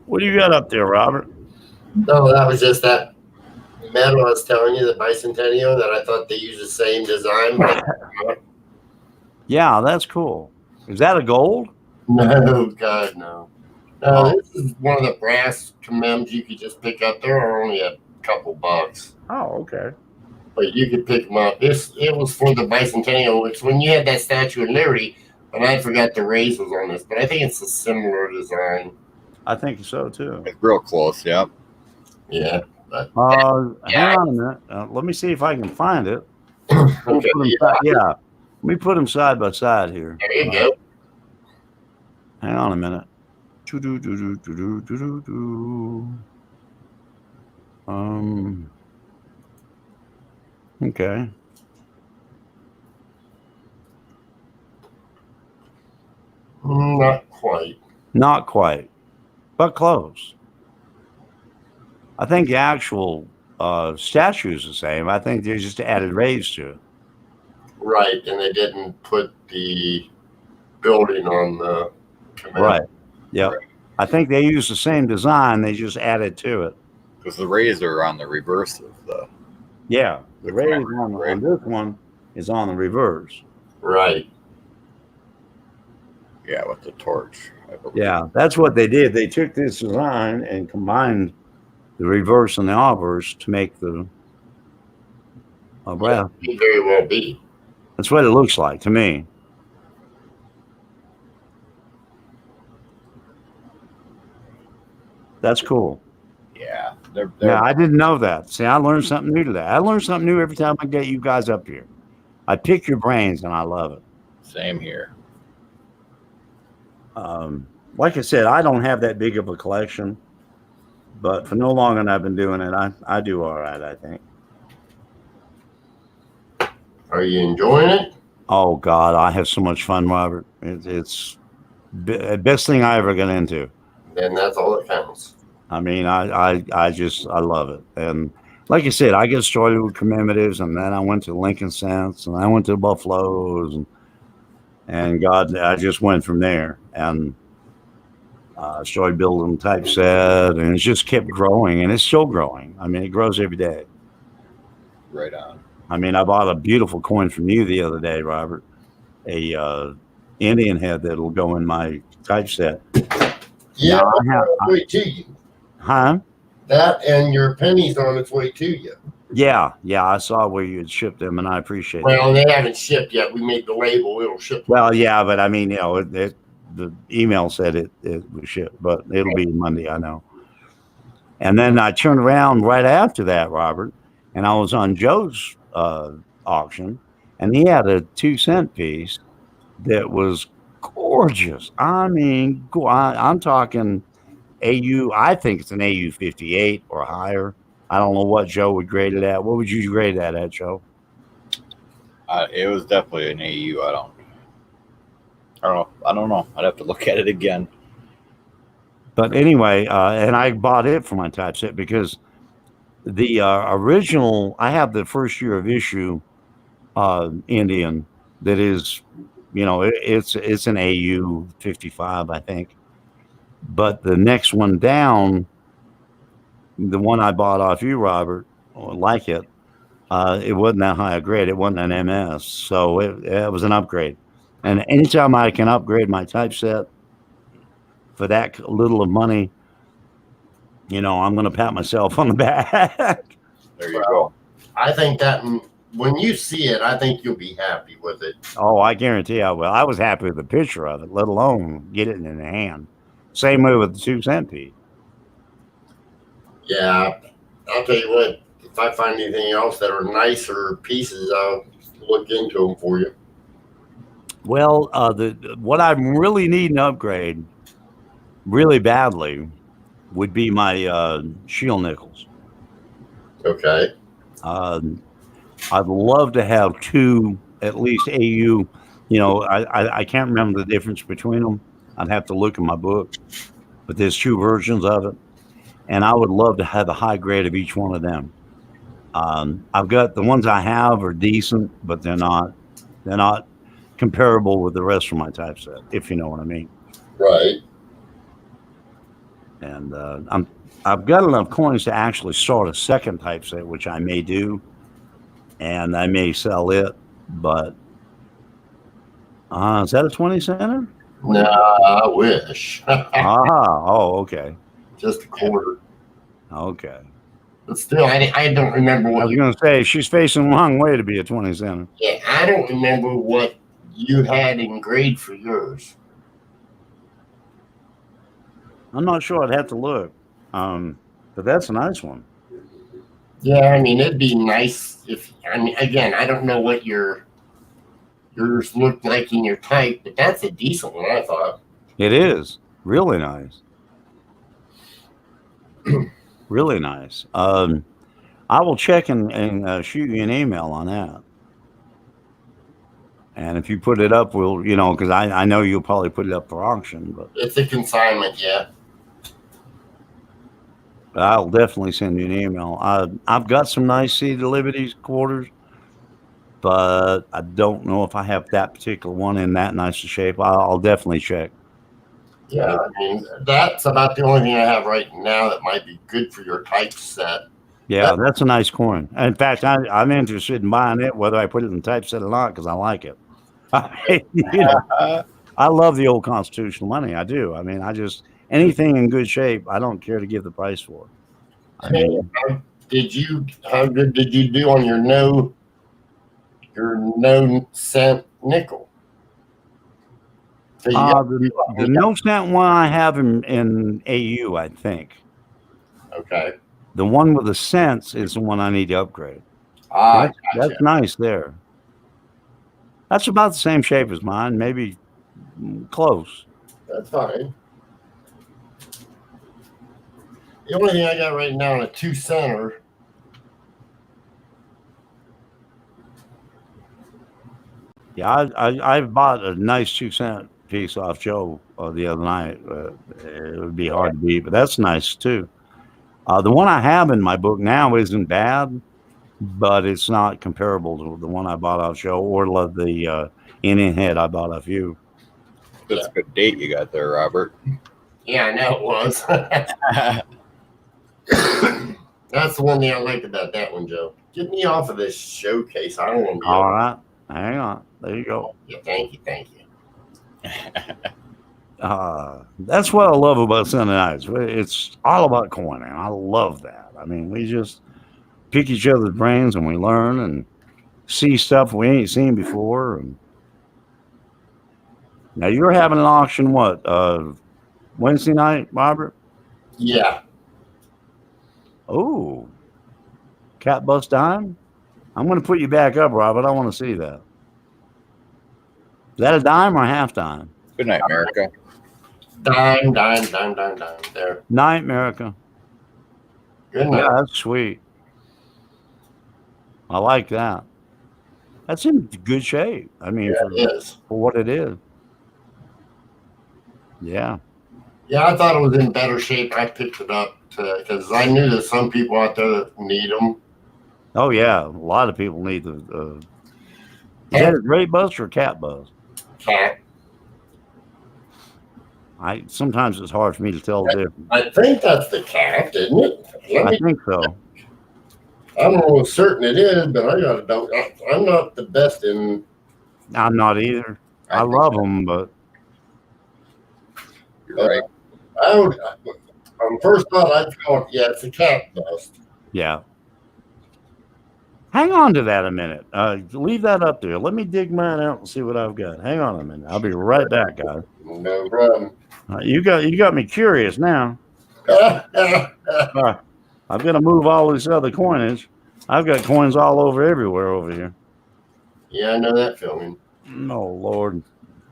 What do you got up there, Robert? No, that was just that medal I was telling you, the bicentennial, that I thought they used the same design. But Yeah, that's cool. Is that a gold? no, God, no. No, this is one of the brass commems you could just pick up. They're only a couple bucks, Oh, okay. but you could pick them up. It was for the bicentennial, which when you had that Statue of Liberty, and I forgot the raise was on this, but I think it's a similar design. I think so too. It's real close, yep. Yeah. But, Hang on a minute. Let me see if I can find it. okay, Yeah. Let me put them side by side here. there you go. Hang on a minute. Okay. Not quite. Not quite, but close. I think the actual statue is the same. I think they just added rays to it. Right, and they didn't put the building on the command. Right. Yep. Right. I think they used the same design. They just added to it. Because the rays are on the reverse of the. Yeah. The rays Right. on this one is on the reverse. Right. Yeah, with the torch. I believe. Yeah. That's what they did. They took this design and combined the reverse and the obverse to make the brass. It very well be. That's what it looks like to me. That's cool. Yeah. Yeah, I didn't know that. See, I learned something new today. I learn something new every time I get you guys up here. I pick your brains, and I love it. Same here. Like I said, I don't have that big of a collection, but for no longer than I've been doing it, I do all right, I think. Are you enjoying it? Oh, God, I have so much fun, Robert. It's the best thing I ever got into. Then that's all that counts. I mean, I love it. And like I said, I get started with commemoratives, and then I went to Lincoln Cents, and I went to Buffaloes, and God, I just went from there. And started building typeset, and it just kept growing, and it's still growing. I mean, it grows every day. Right on. I mean, I bought a beautiful coin from you the other day, Robert. A Indian head that'll go in my typeset. Yeah, Now, wait, gee, Huh? That and your penny's on its way to you. Yeah, I saw where you had shipped them, and I appreciate it. Well, they haven't shipped yet. We made the label. It'll ship. Well, yeah, but I mean, the email said it was shipped, but it'll be Monday, I know. And then I turned around right after that, Robert, and I was on Joe's auction, and he had a 2-cent piece that was gorgeous. I mean, I'm talking AU. I think it's an AU 58 or higher. I don't know what Joe would grade it at. What would you grade that at, Joe? It was definitely an AU. I don't know. I'd have to look at it again. But anyway, and I bought it for my typeset because the original, I have the first year of issue Indian that is, it's an AU 55, I think. But the next one down, the one I bought off you, Robert, like it wasn't that high a grade. It wasn't an MS. So it was an upgrade. And anytime I can upgrade my typeset for that little of money, I'm going to pat myself on the back. There you go. I think that when you see it, I think you'll be happy with it. Oh, I guarantee I will. I was happy with the picture of it, let alone get it in the hand. Same way with the 2-cent piece. Yeah, I'll tell you what. If I find anything else that are nicer pieces, I'll look into them for you. Well, what I really need an upgrade really badly would be my shield nickels. Okay. I'd love to have 2, at least AU. I can't remember the difference between them. I'd have to look in my book, but there's 2 versions of it, and I would love to have a high grade of each one of them. I've got the ones I have are decent, but they're not comparable with the rest of my typeset, if you know what I mean. Right. And I've got enough coins to actually start a second typeset, which I may do, and I may sell it. But is that a 20-center? No, I wish. Okay. Just a quarter. Okay. But still, I don't remember I what was going to say she's facing the wrong way to be a 20-center. Yeah, I don't remember what you had in grade for yours. I'm not sure. I'd have to look. But that's a nice one. Yeah, I mean, it'd be nice if, again, I don't know what yours looked like in your type, but that's a decent one, I thought. It is really nice. Really nice. I will check and shoot you an email on that. And if you put it up, we'll, because I know you'll probably put it up for auction, but It's a consignment, yeah. I'll definitely send you an email. I've got some nice Seed of Liberty quarters, but I don't know if I have that particular one in that nice a shape. I'll definitely check. Yeah, I mean, that's about the only thing I have right now that might be good for your typeset. Yeah, that's a nice coin. In fact, I'm interested in buying it, whether I put it in typeset or not, because I like it. I love the old constitutional money. I do. I mean, anything in good shape, I don't care to give the price for. I mean, how good did you do on your no cent nickel? So the no cent one I have in AU, I think. Okay. The one with the cents is the one I need to upgrade. Gotcha. That's nice there. That's about the same shape as mine, maybe close. That's fine. The only thing I got right now in a 2-center. Yeah, I bought a nice 2-cent piece off Joe the other night. It would be hard to beat, but that's nice too. The one I have in my book now isn't bad, but it's not comparable to the one I bought off Joe or the Indian head I bought off you. That's a good date you got there, Robert. Yeah, I know it was. That's the one thing I liked about that one, Joe. Get me off of this showcase. I don't want to be. All right. Hang on. There you go. Yeah, thank you. That's what I love about Sunday nights. It's all about coining. I love that. I mean, we just pick each other's brains and we learn and see stuff we ain't seen before. And now you're having an auction, what, Wednesday night, Robert? Yeah. Oh, cat bust dime? I'm going to put you back up, Robert. I want to see that. Is that a dime or a half dime? Good night, America. Dime. There. Night, America. Good night. Yeah, that's sweet. I like that. That's in good shape. I mean, Yeah, it is. for what it is. Yeah. Yeah, I thought it was in better shape. I picked it up because I knew there's some people out there that need them. Oh, yeah. A lot of people need the. Is that a gray bus or a cat bus? Cat. Sometimes it's hard for me to tell the difference. I think that's the cat, isn't it? I think so. I don't know how certain it is, but I'm not the best in. I'm not either. I think love them, but You're right. I would. On first thought, I'd call it. Yeah, it's a cat bust. yeah. Hang on to that a minute. Leave that up there. Let me dig mine out and see what I've got. Hang on a minute. I'll be right back, guys. No problem. You got me curious now. I've got to move all this other coinage. I've got coins all over everywhere over here. Yeah, I know that feeling. No, Lord.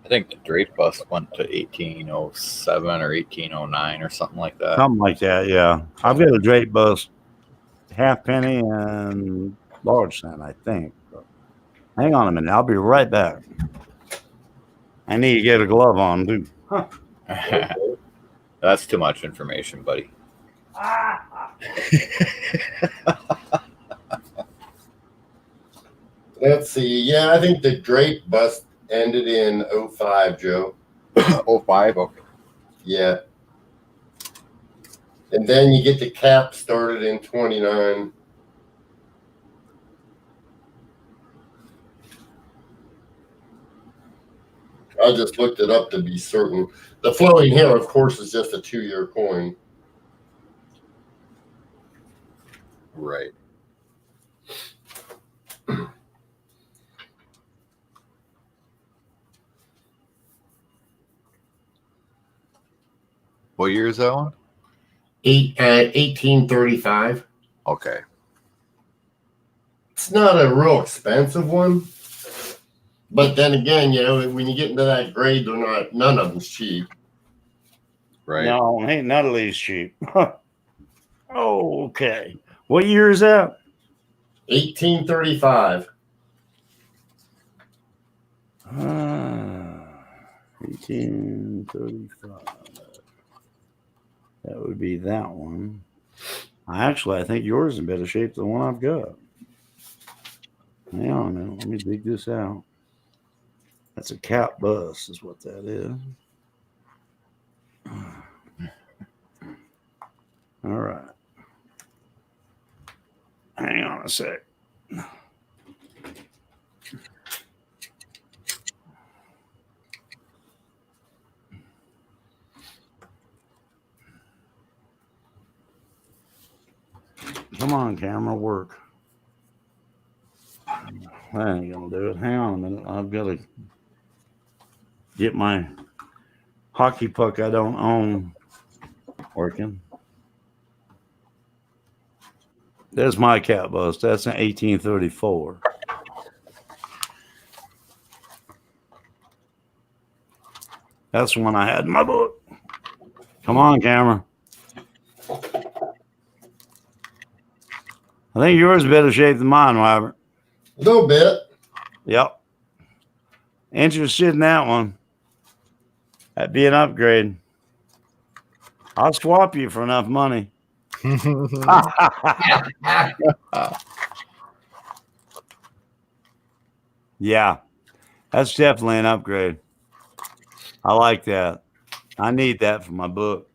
I think the Drake bust went to 1807 or 1809 or something like that. Something like that, yeah. I've got a Drake bust, half penny and large cent, I think. But hang on a minute. I'll be right back. I need to get a glove on, too. That's too much information, buddy. Let's see. Yeah, I think the Drake bust ended in 05, Joe. 05? Okay. Yeah. And then you get the cap started in 29. I just looked it up to be certain. The flowing here, of course, is just a 2-year coin. Right. What year is that one? 1835. Okay. It's not a real expensive one. But then again, when you get into that grade, none of them's cheap. Right. No, ain't none of these cheap. Oh, okay. What year is that? 1835. 1835. That would be that one. I think yours is in better shape than the one I've got. Hang on a minute. Let me dig this out. That's a cap bus, is what that is. All right. Hang on a sec. Come on, camera, work. That ain't gonna do it. Hang on a minute. I've got to get my hockey puck I don't own working. There's my cat bust. That's in 1834. That's the one I had in my book. Come on, camera. I think yours is better shape than mine, Robert. A little bit. Yep. Interested in that one. That'd be an upgrade. I'll swap you for enough money. Yeah, that's definitely an upgrade. I like that. I need that for my book.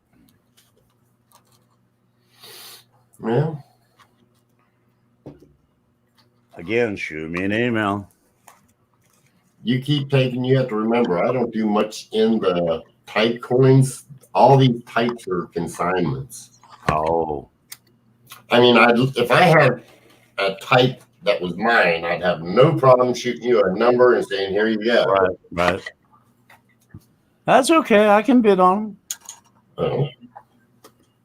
Yeah. Again, shoot me an email. You have to remember, I don't do much in the type coins. All these types are consignments. Oh, I mean, if I had a type that was mine, I'd have no problem shooting you a number and saying, "Here you go." right, right. That's okay. I can bid on them. Oh,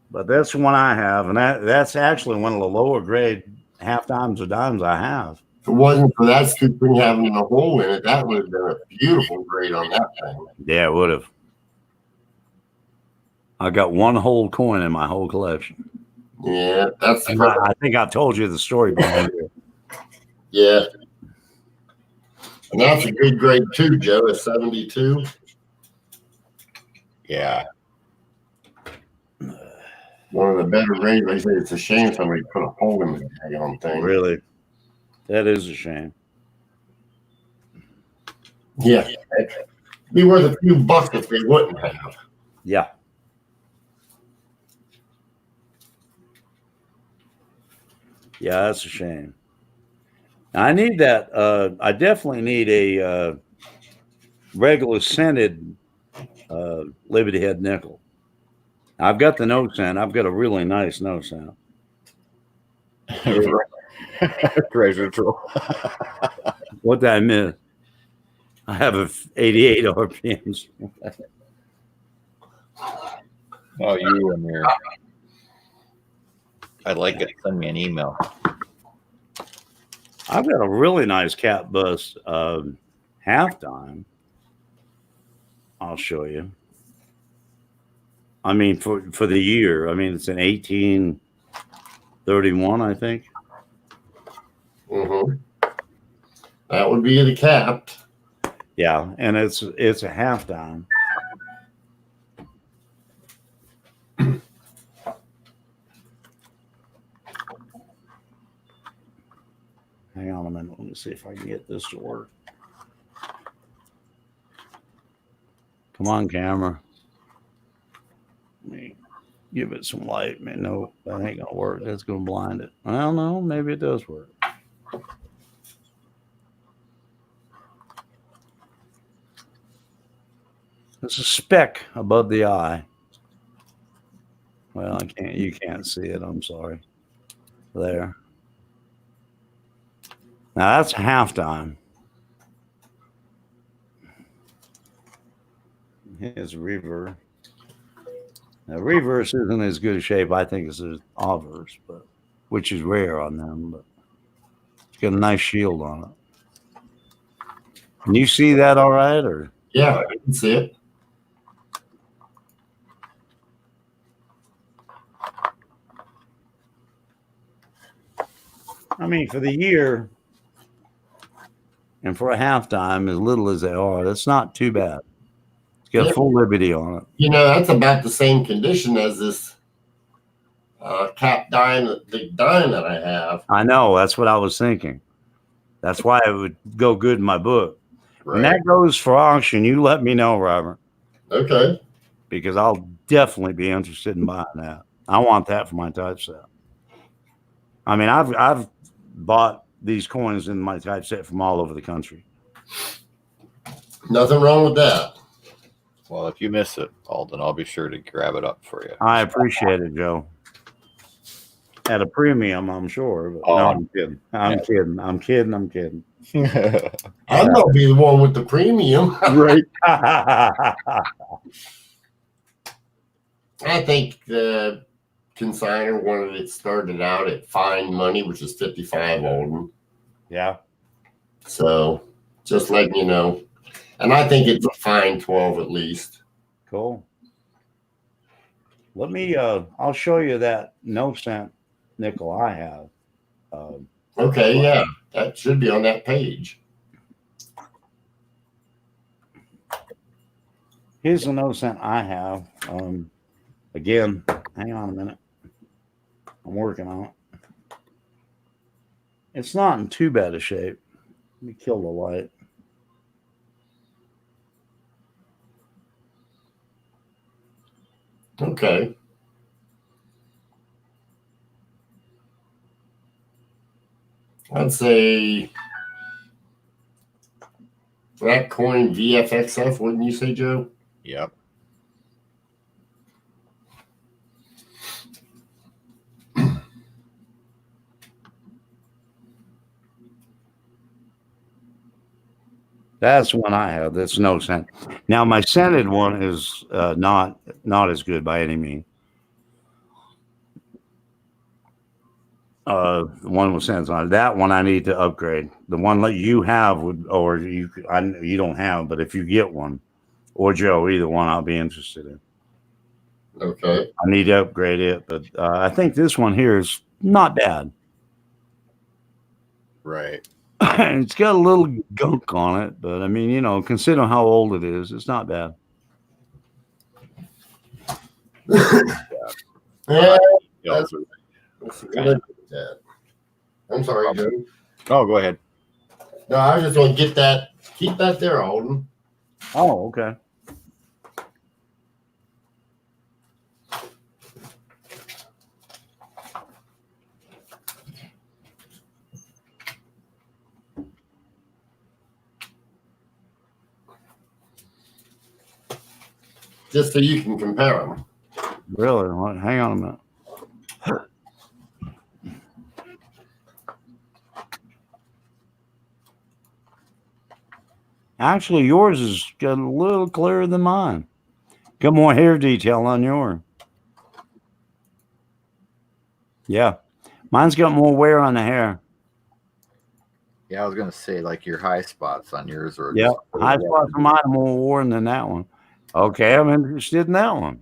But that's the one I have, and that's actually one of the lower grade half dimes or dimes I have. if it wasn't for that stupid thing having a hole in it, that would have been a beautiful grade on that thing. Yeah, it would have. I got one whole coin in my whole collection. Yeah, that's And I think I've told you the story behind it. yeah. And that's a good grade too, Joe, a 72. Yeah. One of the better grades. They say it's a shame somebody put a hole in the daggone thing. Really, that is a shame. Yeah. It'd be worth a few bucks if they wouldn't have. Yeah. Yeah, that's a shame. I need that. I definitely need a regular scented Liberty Head nickel. I've got the no scent. I've got a really nice no scent. Treasure trove. What did I miss? I have a 88 RPMs. Oh, you and your. I'd like it. Send me an email. I've got a really nice cat bus half dime. I'll show you. I mean, for the year. I mean, it's an 1831, I think. Mm-hmm. That would be the capped. Yeah, and it's a half dime. Hang on a minute. Let me see if I can get this to work. Come on, camera. Let me give it some light. Man, no, that ain't gonna work. That's gonna blind it. I don't know. Maybe it does work. There's a speck above the eye. Well, you can't see it. I'm sorry. There. Now that's a half dime. Here's reverse. Now reverse isn't as good a shape, I think, as the obverse, but which is rare on them, but it's got a nice shield on it. Can you see that all right? Or Yeah, I can see it. I mean, for the year and for a half dime, as little as they are, that's not too bad. It's got full liberty on it. You know, that's about the same condition as this cap dime, the dime that I have. I know. That's what I was thinking. That's why it would go good in my book. Right. And that goes for auction. You let me know, Robert, Okay. because I'll definitely be interested in buying that. I want that for my typeset. I mean, I've bought these coins in my typeset from all over the country. Nothing wrong with that. Well, if you miss it, Alden, I'll be sure to grab it up for you. I appreciate it, Joe. At a premium, I'm sure. But Oh, no, I'm kidding. I'm kidding. I'm kidding. I'm kidding. I'm gonna be the one with the premium. Right. I think the consigner wanted it started out at fine money, which is 55 Alden. Yeah. So just letting you know. And I think it's a fine 12 at least. Cool. Let me I'll show you that no cent nickel I have. Okay, yeah. That should be on that page. Here's the no cent I have. Again, hang on a minute. I'm working on it. It's not in too bad a shape. Let me kill the light. Okay. I'd say for that coin VFXF, wouldn't you say, Joe? Yep. That's the one I have. That's no scent. Now my scented one is not as good by any means. The one with scents on it. That one I need to upgrade. The one that you have would, or you don't have, but if you get one, or Joe, either one, I'll be interested in. Okay. I need to upgrade it, but I think this one here is not bad. Right. It's got a little gunk on it, but I mean, considering how old it is, it's not bad. Yeah, Yeah. that's good. I'm sorry, Joe. Oh, go ahead. No, I was just going to get that. Keep that there, Alden. Oh, okay. Just so you can compare them. Really? Hang on a minute. Actually, yours is got a little clearer than mine. Got more hair detail on yours. Yeah. Mine's got more wear on the hair. Yeah, I was gonna say like your high spots on yours are. Yeah. High spots on mine are more worn than that one. Okay, I'm interested in that one.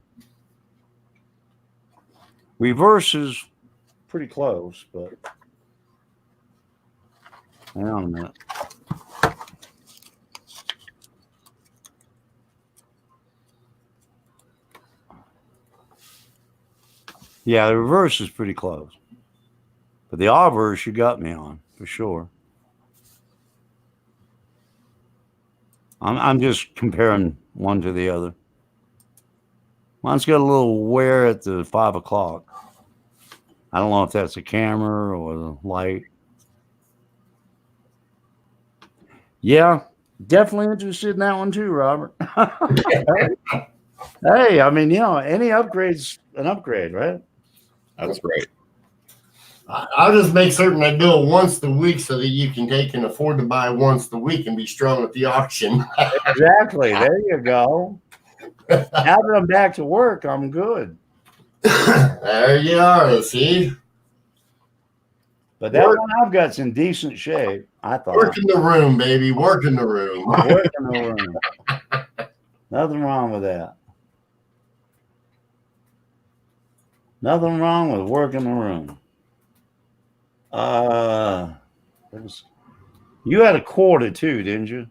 Reverse is pretty close, but hang on a minute. Yeah, the reverse is pretty close. But the obverse you got me on, for sure. I'm just comparing one to the other. Mine's got a little wear at the 5 o'clock. I don't know if that's the camera or the light. Yeah, definitely interested in that one too, Robert. Hey, I mean, any upgrade's an upgrade, right? That's right. I'll just make certain I do it once a week so that you can afford to buy once a week and be strong at the auction. Exactly. There you go. Now that I'm back to work, I'm good. There you are. See? But that one I've got's in decent shape, I thought. Work in the room, baby. Work in the room. Work in the room. Nothing wrong with that. Nothing wrong with work in the room. You had a quarter too, didn't you?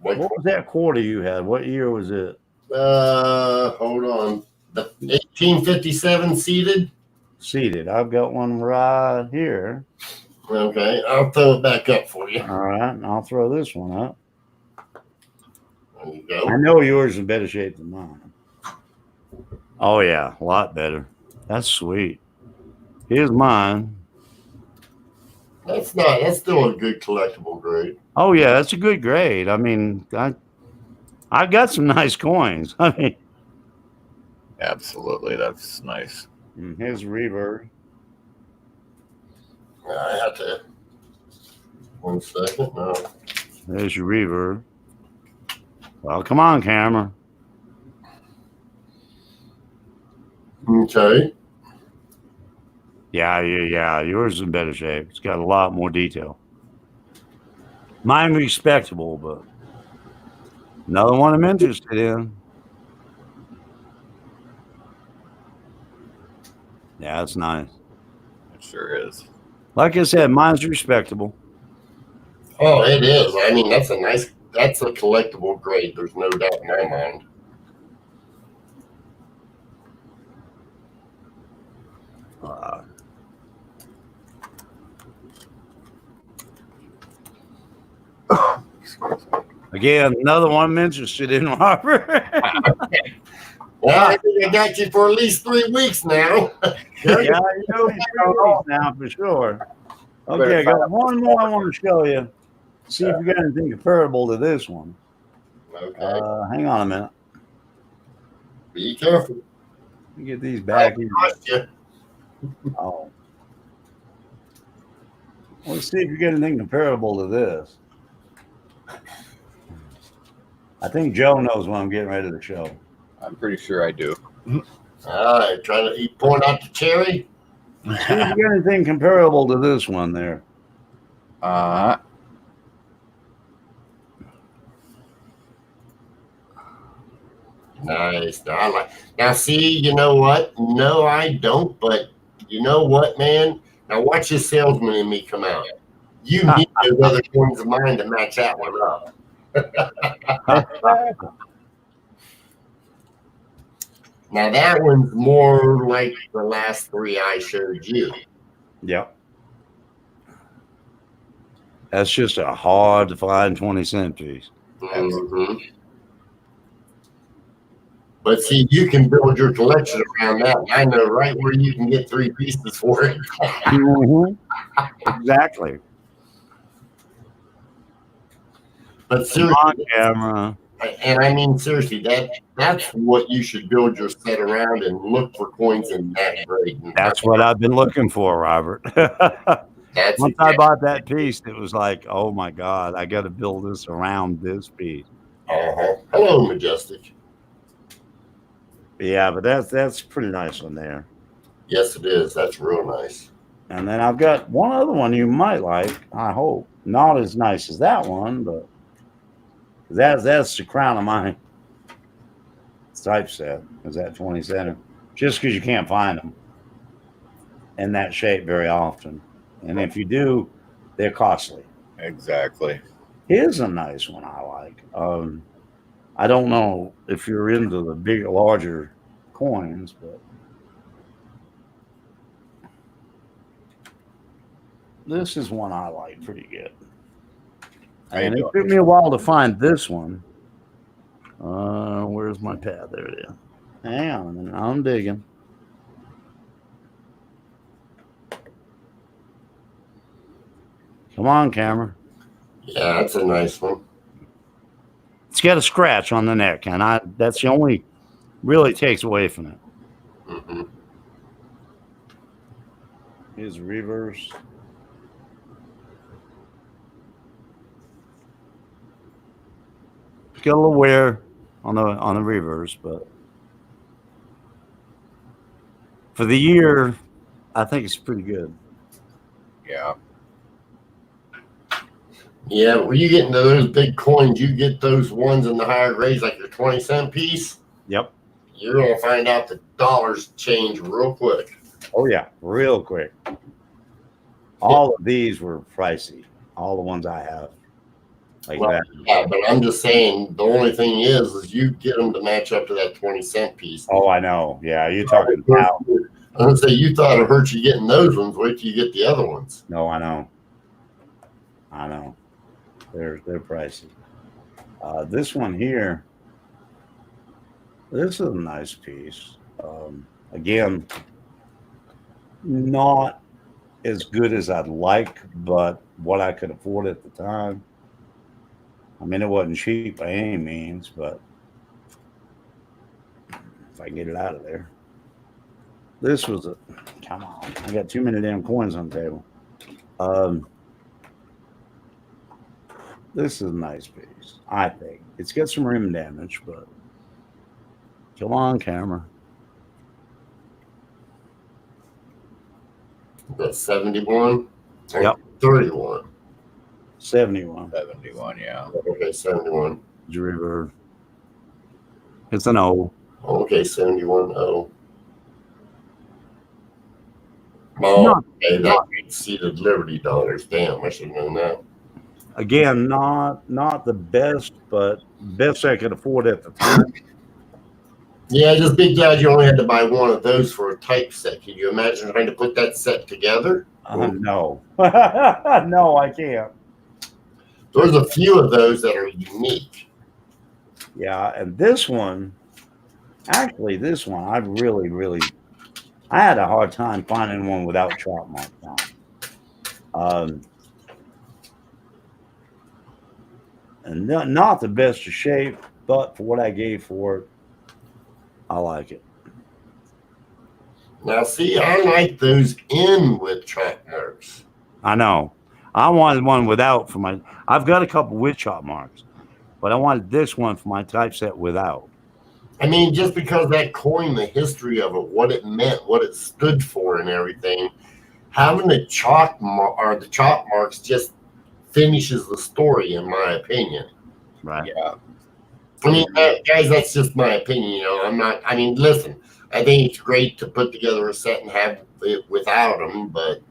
What was that quarter you had? What year was it? Hold on. The 1857 seated. Seated. I've got one right here. Okay, I'll throw it back up for you. All right, and I'll throw this one up. There you go. I know yours is in better shape than mine. Oh yeah, a lot better. That's sweet. Here's mine. That's still a good collectible grade. Oh yeah, that's a good grade. I mean, I got some nice coins. I mean, Absolutely, that's nice. here's reverb. I have to. 1 second. No. There's your reverb. Well, come on, camera. Okay. Yeah. Yours is in better shape. It's got a lot more detail. Mine respectable, but another one I'm interested in. Yeah, that's nice. It sure is. Like I said, mine's respectable. Oh, it is. I mean, that's a collectible grade. There's no doubt in my mind. Again, another one I'm interested in, Robert. Well, I think I got you for at least 3 weeks now. Yeah, you know he's off now for sure. Okay, I got one more I want to show you. See if you got anything comparable to this one. Okay. Hang on a minute. Be careful. Let me get these back here. Trust you. Oh. Let's see if you get anything comparable to this. I think Joe knows what I'm getting ready to show. I'm pretty sure I do. All right, trying to point out the cherry. See if you got anything comparable to this one there. Nice. Now, see, you know what? No, I don't. But you know what, man? Now watch this salesman in me come out. You need those other coins of mine to match that one up. Now that one's more like the last three I showed you. Yep. That's just a hard to find 20-cent piece. Mhm. But see, you can build your collection around that. I know right where you can get 3 pieces for it. Exactly. But Come seriously, on, camera. and I mean seriously, that's what you should build your set around and look for coins in that grade. That's what I've been looking for, Robert. That's Once I bought that piece, it was like, oh my God, I got to build this around this piece. Hello, Majestic. Yeah, but that's a pretty nice one there. Yes, it is. That's real nice. And then I've got one other one you might like, I hope. Not as nice as that one, but that's the crown of my typeset, is that 20-center. Just because you can't find them in that shape very often. And if you do, they're costly. Exactly. Here's a nice one I like. I don't know if you're into the bigger, larger coins, but this is one I like pretty good. And it took me a while to find this one. Where's my pad? There it is. Hang on a minute. I'm digging. Come on, camera. Yeah, that's a nice one. It's got a scratch on the neck, and that's the only really takes away from it. Mm-hmm. Here's reverse. It's got a little wear on the reverse, but for the year, I think it's pretty good. Yeah. Yeah, when you get into those big coins, you get those ones in the higher grades, like your 20-cent piece. Yep. You're going to find out the dollars change real quick. Oh, yeah. Real quick. All of these were pricey. All the ones I have. Like Well, that. yeah, but I'm just saying, the only thing is you get them to match up to that 20-cent piece. Oh, I know. Yeah, you're talking about. I'm going to say, you thought it hurt you getting those ones. Wait till you get the other ones. No, I know. I know. They're pricey. This one here, this is a nice piece. Again, not as good as I'd like, but what I could afford at the time. I mean, it wasn't cheap by any means, but if I can get it out of there. This was come on. I got too many damn coins on the table. This is a nice piece, I think. It's got some rim damage, but come on, camera. That's 71? Yep. 31. 71. 71, yeah. Okay, 71. River. It's an O. Okay, 71. Oh. Not- Okay, that exceeded Liberty dollars. Damn, I should have known that. Again, not the best, but best I could afford at the time. Yeah, just big guys, you only had to buy one of those for a type set. Can you imagine trying to put that set together? No. No, I can't. There's a few of those that are unique. Yeah, and this one, actually, I really, I had a hard time finding one without chop marks on. And not the best of shape, but for what I gave for it, I like it. Now, see, I like those in with track marks. I know. I wanted one without for my. I've got a couple with chop marks, but I wanted this one for my typeset without. I mean, just because that coin, the history of it, what it meant, what it stood for, and everything, having the the chalk marks just finishes the story, in my opinion. Right. Yeah. I mean, guys, that's just my opinion. You know, I'm not. I mean, listen, I think it's great to put together a set and have it without them, but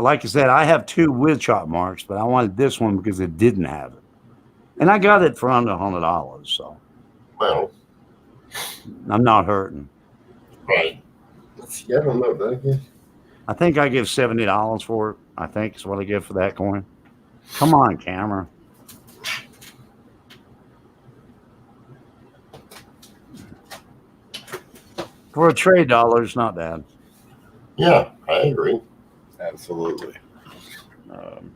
Like I said, I have two with chop marks, but I wanted this one because it didn't have it, and I got it for under $100. So well, I'm not hurting. right. Let's see, I don't know, did I get? I think I give $70 for it. I think is what I give for that coin. Come on, camera. For a trade dollar, it's not bad. Yeah, I agree. Absolutely.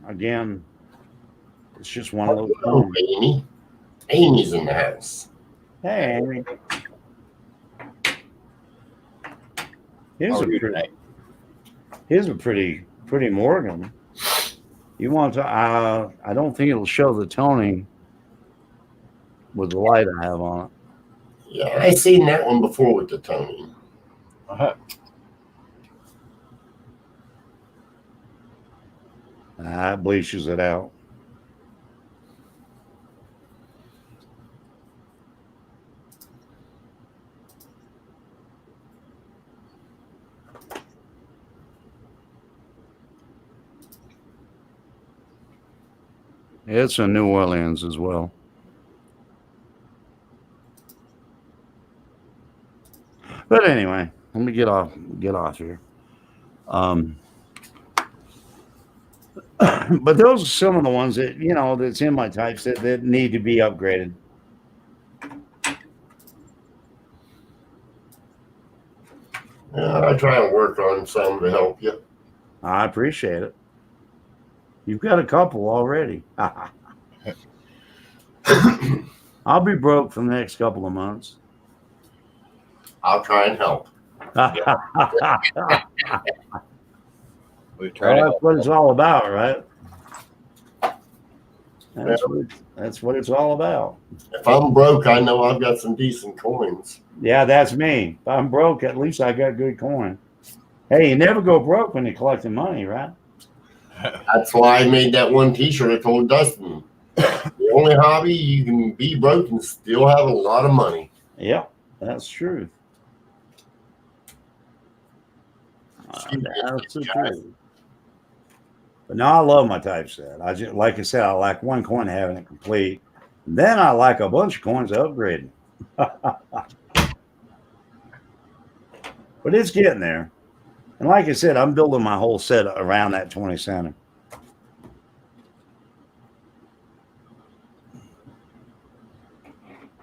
Again, it's just one of those Oh, coins. Amy. Amy's in the house. Hey, Amy. Here's How a are you pretty, tonight? here's a pretty Morgan. You want to? I don't think it'll show the toning with the light I have on it. Yeah, I seen that one before with the toning. Uh-huh. It bleaches it out. It's in New Orleans as well. But anyway, let me get off here. But those are some of the ones that that's in my typeset that need to be upgraded. I try and work on some to help you. I appreciate it. You've got a couple already. I'll be broke for the next couple of months. I'll try and help. We tried Well, to that's what it's all about, right? That's what it's all about. If I'm broke, I know I've got some decent coins. Yeah, that's me. If I'm broke, at least I got good coin. Hey, you never go broke when you're collecting money, right? That's why I made that one T-shirt I told Dustin. The only hobby you can be broke and still have a lot of money. Yep, that's true. That's the truth. But now I love my typeset. I just, like I said, I like one coin having it complete. Then I like a bunch of coins upgrading. But it's getting there. And like I said, I'm building my whole set around that 20 center.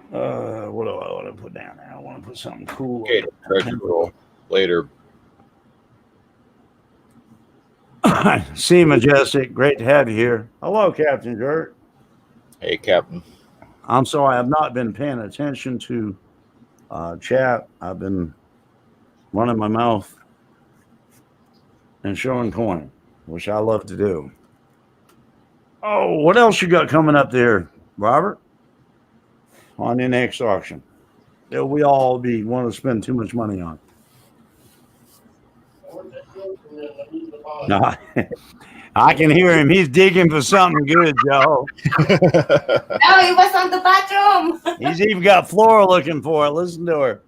What do I want to put down there? I want to put something cool. Okay, treasure roll later. See, Majestic, great to have you here. Hello, Captain Gert. Hey, Captain. I'm sorry, I've not been paying attention to chat. I've been running my mouth and showing coin, which I love to do. Oh, what else you got coming up there, Robert? On your next auction that we all want to spend too much money on. No, I can hear him. He's digging for something good, Joe. Oh, he was on the bathroom. He's even got Flora looking for it. Listen to her.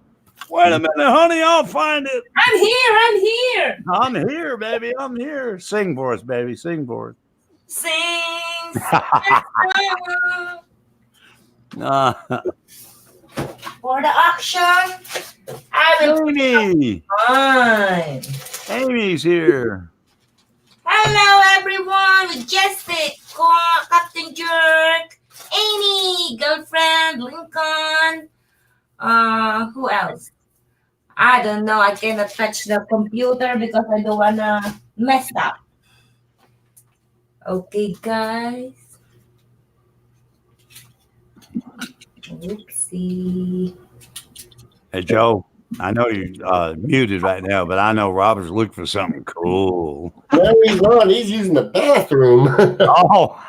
Wait a minute, honey. I'll find it. I'm here. I'm here, baby. I'm here. Sing for us, baby. Sing for us. Sing. For the auction, I will Amy. fine. Amy's here. Hello, everyone. With Jessica, Captain Jerk, Amy, girlfriend, Lincoln. Who else? I don't know. I cannot touch the computer because I don't wanna mess up. Okay, guys. Oopsie. Hey, Joe. I know you're muted right now, but I know Robert's looking for something cool. No, he's not. He's using the bathroom. Oh,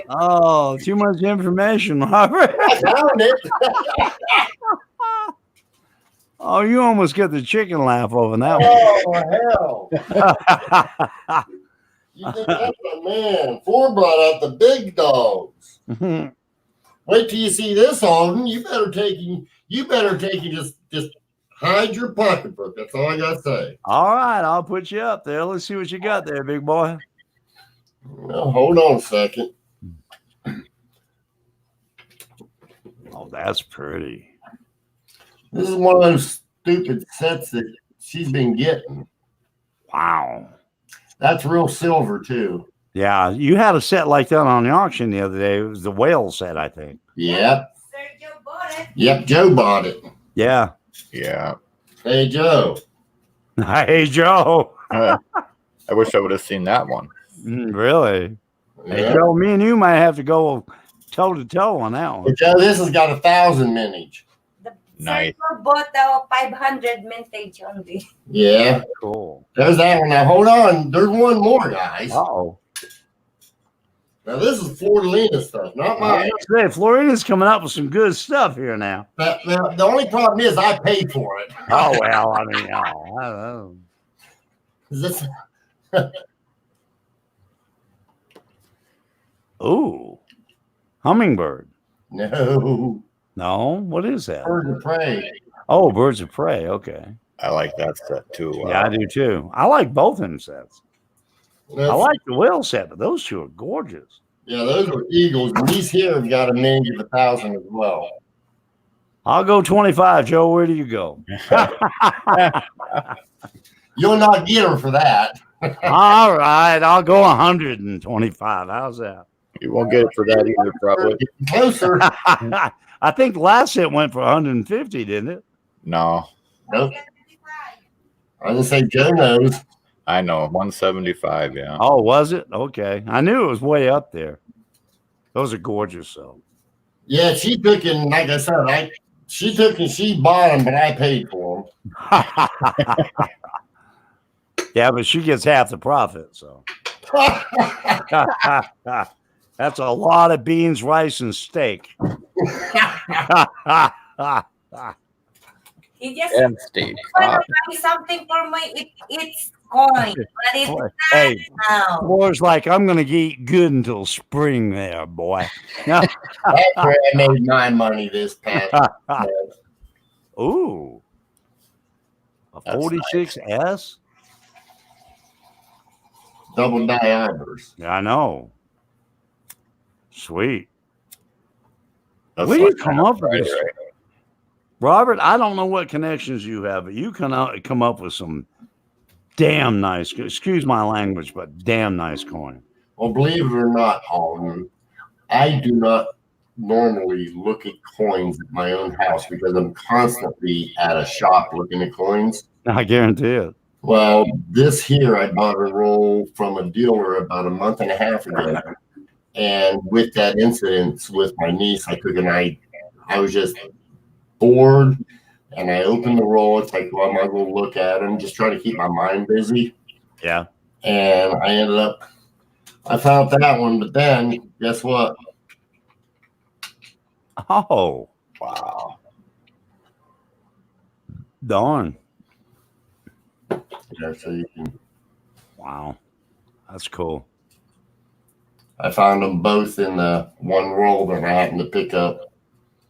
oh, too much information, Robert. I found it. Oh, you almost get the chicken laugh over that Oh, hell. one. You think that's a man. Ford brought out the big dogs. Wait till you see this, Alden. You better take it. Just hide your pocketbook. That's all I gotta say. All right, I'll put you up there. Let's see what you got there, big boy. Well, hold on a second. Oh, that's pretty. This is one of those stupid sets that she's been getting. Wow. That's real silver too. Yeah, you had a set like that on the auction the other day. It was the whale set, I think. Yep. Sergio bought it. Yep. Joe bought it. Yeah. Yeah. Hey, Joe. Hey, Joe. I wish I would have seen that one. Really? Hey, Yeah. Joe, me and you might have to go toe to toe on that one. But Joe, this has got 1,000 mintage. Nice. Sergio bought the 500 vintage only. Yeah. Cool. There's that one. Now hold on. There's one more, guys. Oh. Now this is Florida stuff, not mine. Say, Florida's coming up with some good stuff here now. Now, the only problem is I paid for it. Oh, well, I mean, I don't know. Is this? Ooh. Hummingbird. No. No? What is that? Birds of prey. Oh, Birds of Prey. Okay. I like that set too. Yeah, I do too. I like both of them sets. I That's- like the whale set, but those two are gorgeous. Yeah, those are eagles. And these here have got a mintage of 1,000 as well. I'll go 25, Joe. Where do you go? You'll not get her for that. All right, I'll go 125. How's that? You won't get it for that either, probably. Closer. I think the last set went for 150, didn't it? No, Nope. I was gonna say Joe knows. I know 175. Yeah. Oh, was it? Okay. I knew it was way up there. Those are gorgeous, though. Yeah, she took and like I said, she took and she bought them, but I paid for Yeah, but she gets half the profit, so. them. That's a lot of beans, rice, and steak. He just And steak. want to buy something for me. It's coin, but it's not Hey, now. Floor's like, I'm going to eat good until spring there, boy. That's where I made my money this past. Ooh. A That's 46S? Double diameters. Yeah, I know. Sweet. That's Where do you like come up with right, this? right? Robert, I don't know what connections you have, but you can come up with some damn nice, excuse my language, but damn nice coin. Well, believe it or not, Alden, I do not normally look at coins at my own house because I'm constantly at a shop looking at coins. I guarantee it. Well, this here, I bought a roll from a dealer about a month and a half ago. And with that incident with my niece, I took and I was just bored and I opened the roll. It's like, well, I might as well look at them, just trying to keep my mind busy. Yeah. And I found that one, but then guess what? Oh, Wow. darn. Yeah, so you can, Wow. That's cool. I found them both in the one roll that I happened to pick up.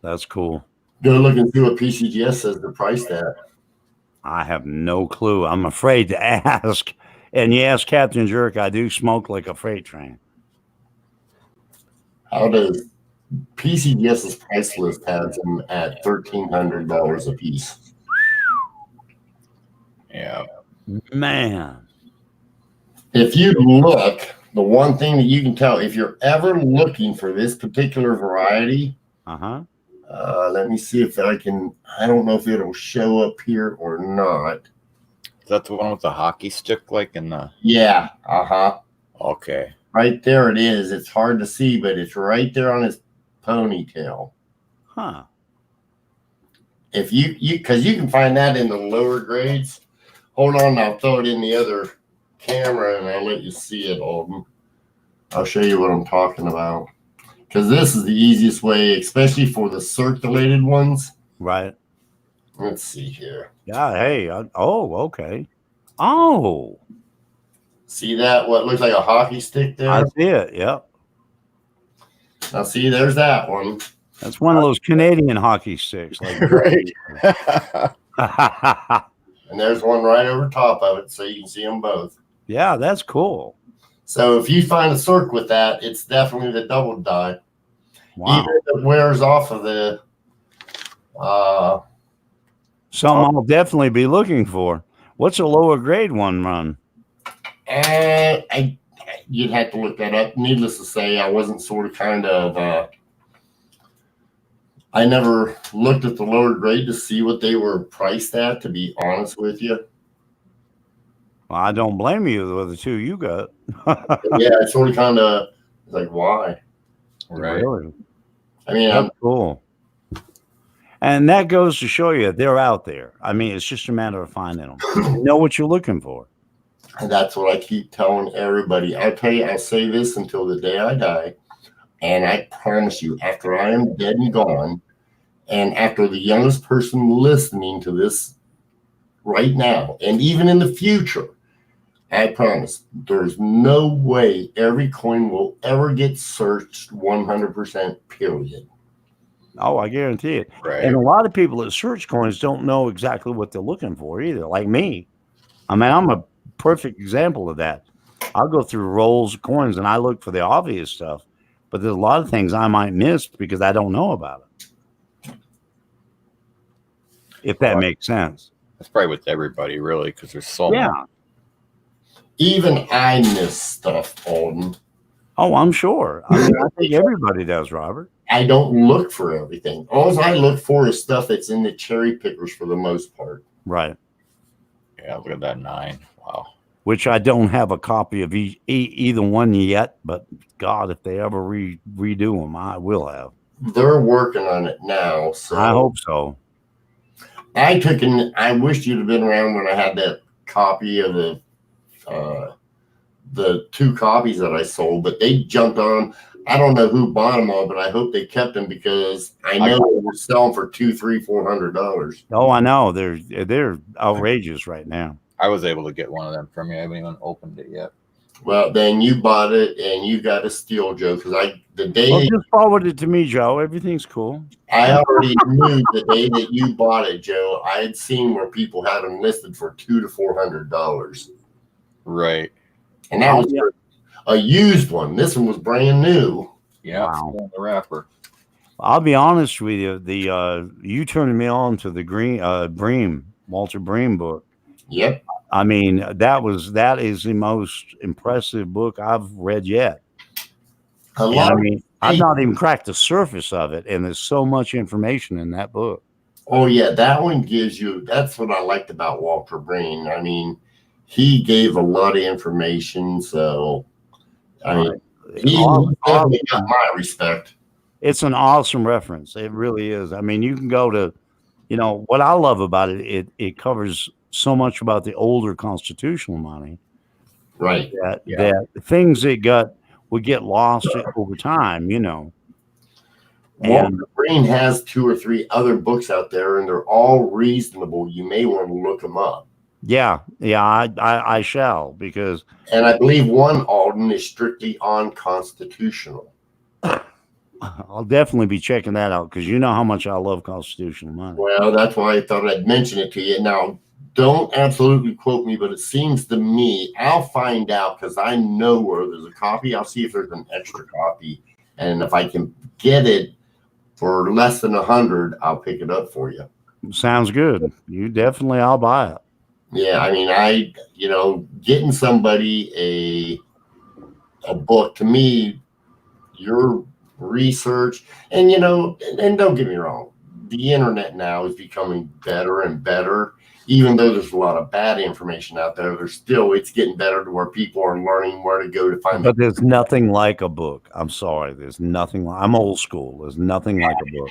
That's cool. Go look and see what PCGS says the price at. I have no clue. I'm afraid to ask. And yes, Captain Jerk, I do smoke like a freight train. How does PCGS's price list has them at $1,300 a piece? Yeah. Man. If you look, the one thing that you can tell, if you're ever looking for this particular variety, Uh-huh. let me see if I don't know if it'll show up here or not. Is that the one with the hockey stick, like in the? Yeah, uh-huh. Okay. Right there it is. It's hard to see, but it's right there on his ponytail. Huh. If because you can find that in the lower grades. Hold on, I'll throw it in the other camera and I'll let you see it, Alden. I'll show you what I'm talking about. Because this is the easiest way, especially for the circulated ones. Right. Let's see here. Yeah. Hey. Oh, okay. Oh, See that? What looks like a hockey stick there? I see it. Yep. Now, see, there's that one. That's one of those Canadian hockey sticks. Like, Right. And there's one right over top of it, so you can see them both. Yeah, that's cool. So if you find a circ with that, it's definitely the double die. Wow. Even if it wears off of the Something I'll definitely be looking for. What's a lower grade one run? you'd have to look that up. Needless to say, I wasn't sort of kind of I never looked at the lower grade to see what they were priced at, to be honest with you. Well, I don't blame you with the two you got. Yeah, it's sort of kind of like, why? Right. Really? I mean, That's cool. And that goes to show you they're out there. I mean, it's just a matter of finding them. You know what you're looking for. and that's what I keep telling everybody. I'll tell you, I'll say this until the day I die. And I promise you, after I am dead and gone, and after the youngest person listening to this right now, and even in the future, I promise there's no way every coin will ever get searched 100%, period. Oh, I guarantee it. Right. And a lot of people that search coins don't know exactly what they're looking for either, like me. I mean, I'm a perfect example of that. I'll go through rolls of coins and I look for the obvious stuff, but there's a lot of things I might miss because I don't know about it. If that makes sense. That's probably with everybody, really, because there's so Yeah. much. Even I miss stuff, Alden. Oh, I'm sure. I mean, I think everybody does, Robert. I don't look for everything. All I look for is stuff that's in the cherry pickers for the most part. Right. Yeah, look at that 9. Wow. Which I don't have a copy of either one yet, but God, if they ever redo them, I will have. They're working on it now. So I hope so. I wished you'd have been around when I had that copy of the 2 copies that I sold, but they jumped on. I don't know who bought them all, but I hope they kept them because I know they were selling for $200, $300, $400. Oh, I know. They're outrageous right now. I was able to get one of them from you. I haven't even opened it yet. Well, then you bought it and you got a steal, Joe, because Well, just forward it to me, Joe. Everything's cool. I already knew the day that you bought it, Joe. I had seen where people had them listed for $200 to $400. Right. And that was a used one. This one was brand new. Yeah. Wow. Still in the wrapper. I'll be honest with you. You turned me on to the Walter Bream book. Yep. I mean, that is the most impressive book I've read yet. I've not even cracked the surface of it, and there's so much information in that book. Oh yeah, that one gives you. That's what I liked about Walter Bream. I mean, he gave a lot of information. So, I mean, he definitely got my respect. It's an awesome reference. It really is. I mean, you can go to, what I love about it. It covers so much about the older constitutional money, right? That things that would get lost over time, Walter Bream has 2 or 3 other books out there, and they're all reasonable. You may want to look them up. Yeah, I shall, because. And I believe one, Alden, is strictly on constitutional. I'll definitely be checking that out because you know how much I love constitutional money. Well, that's why I thought I'd mention it to you. Now, don't absolutely quote me, but it seems to me, I'll find out because I know where there's a copy. I'll see if there's an extra copy. And if I can get it for less than 100, I'll pick it up for you. Sounds good. I'll buy it. Yeah, I mean, getting somebody a book, to me, your research, and and don't get me wrong, the internet now is becoming better and better. Even though there's a lot of bad information out there, it's getting better to where people are learning where to go to find. But there's nothing like a book. I'm sorry. There's nothing. I'm old school. There's nothing like a book.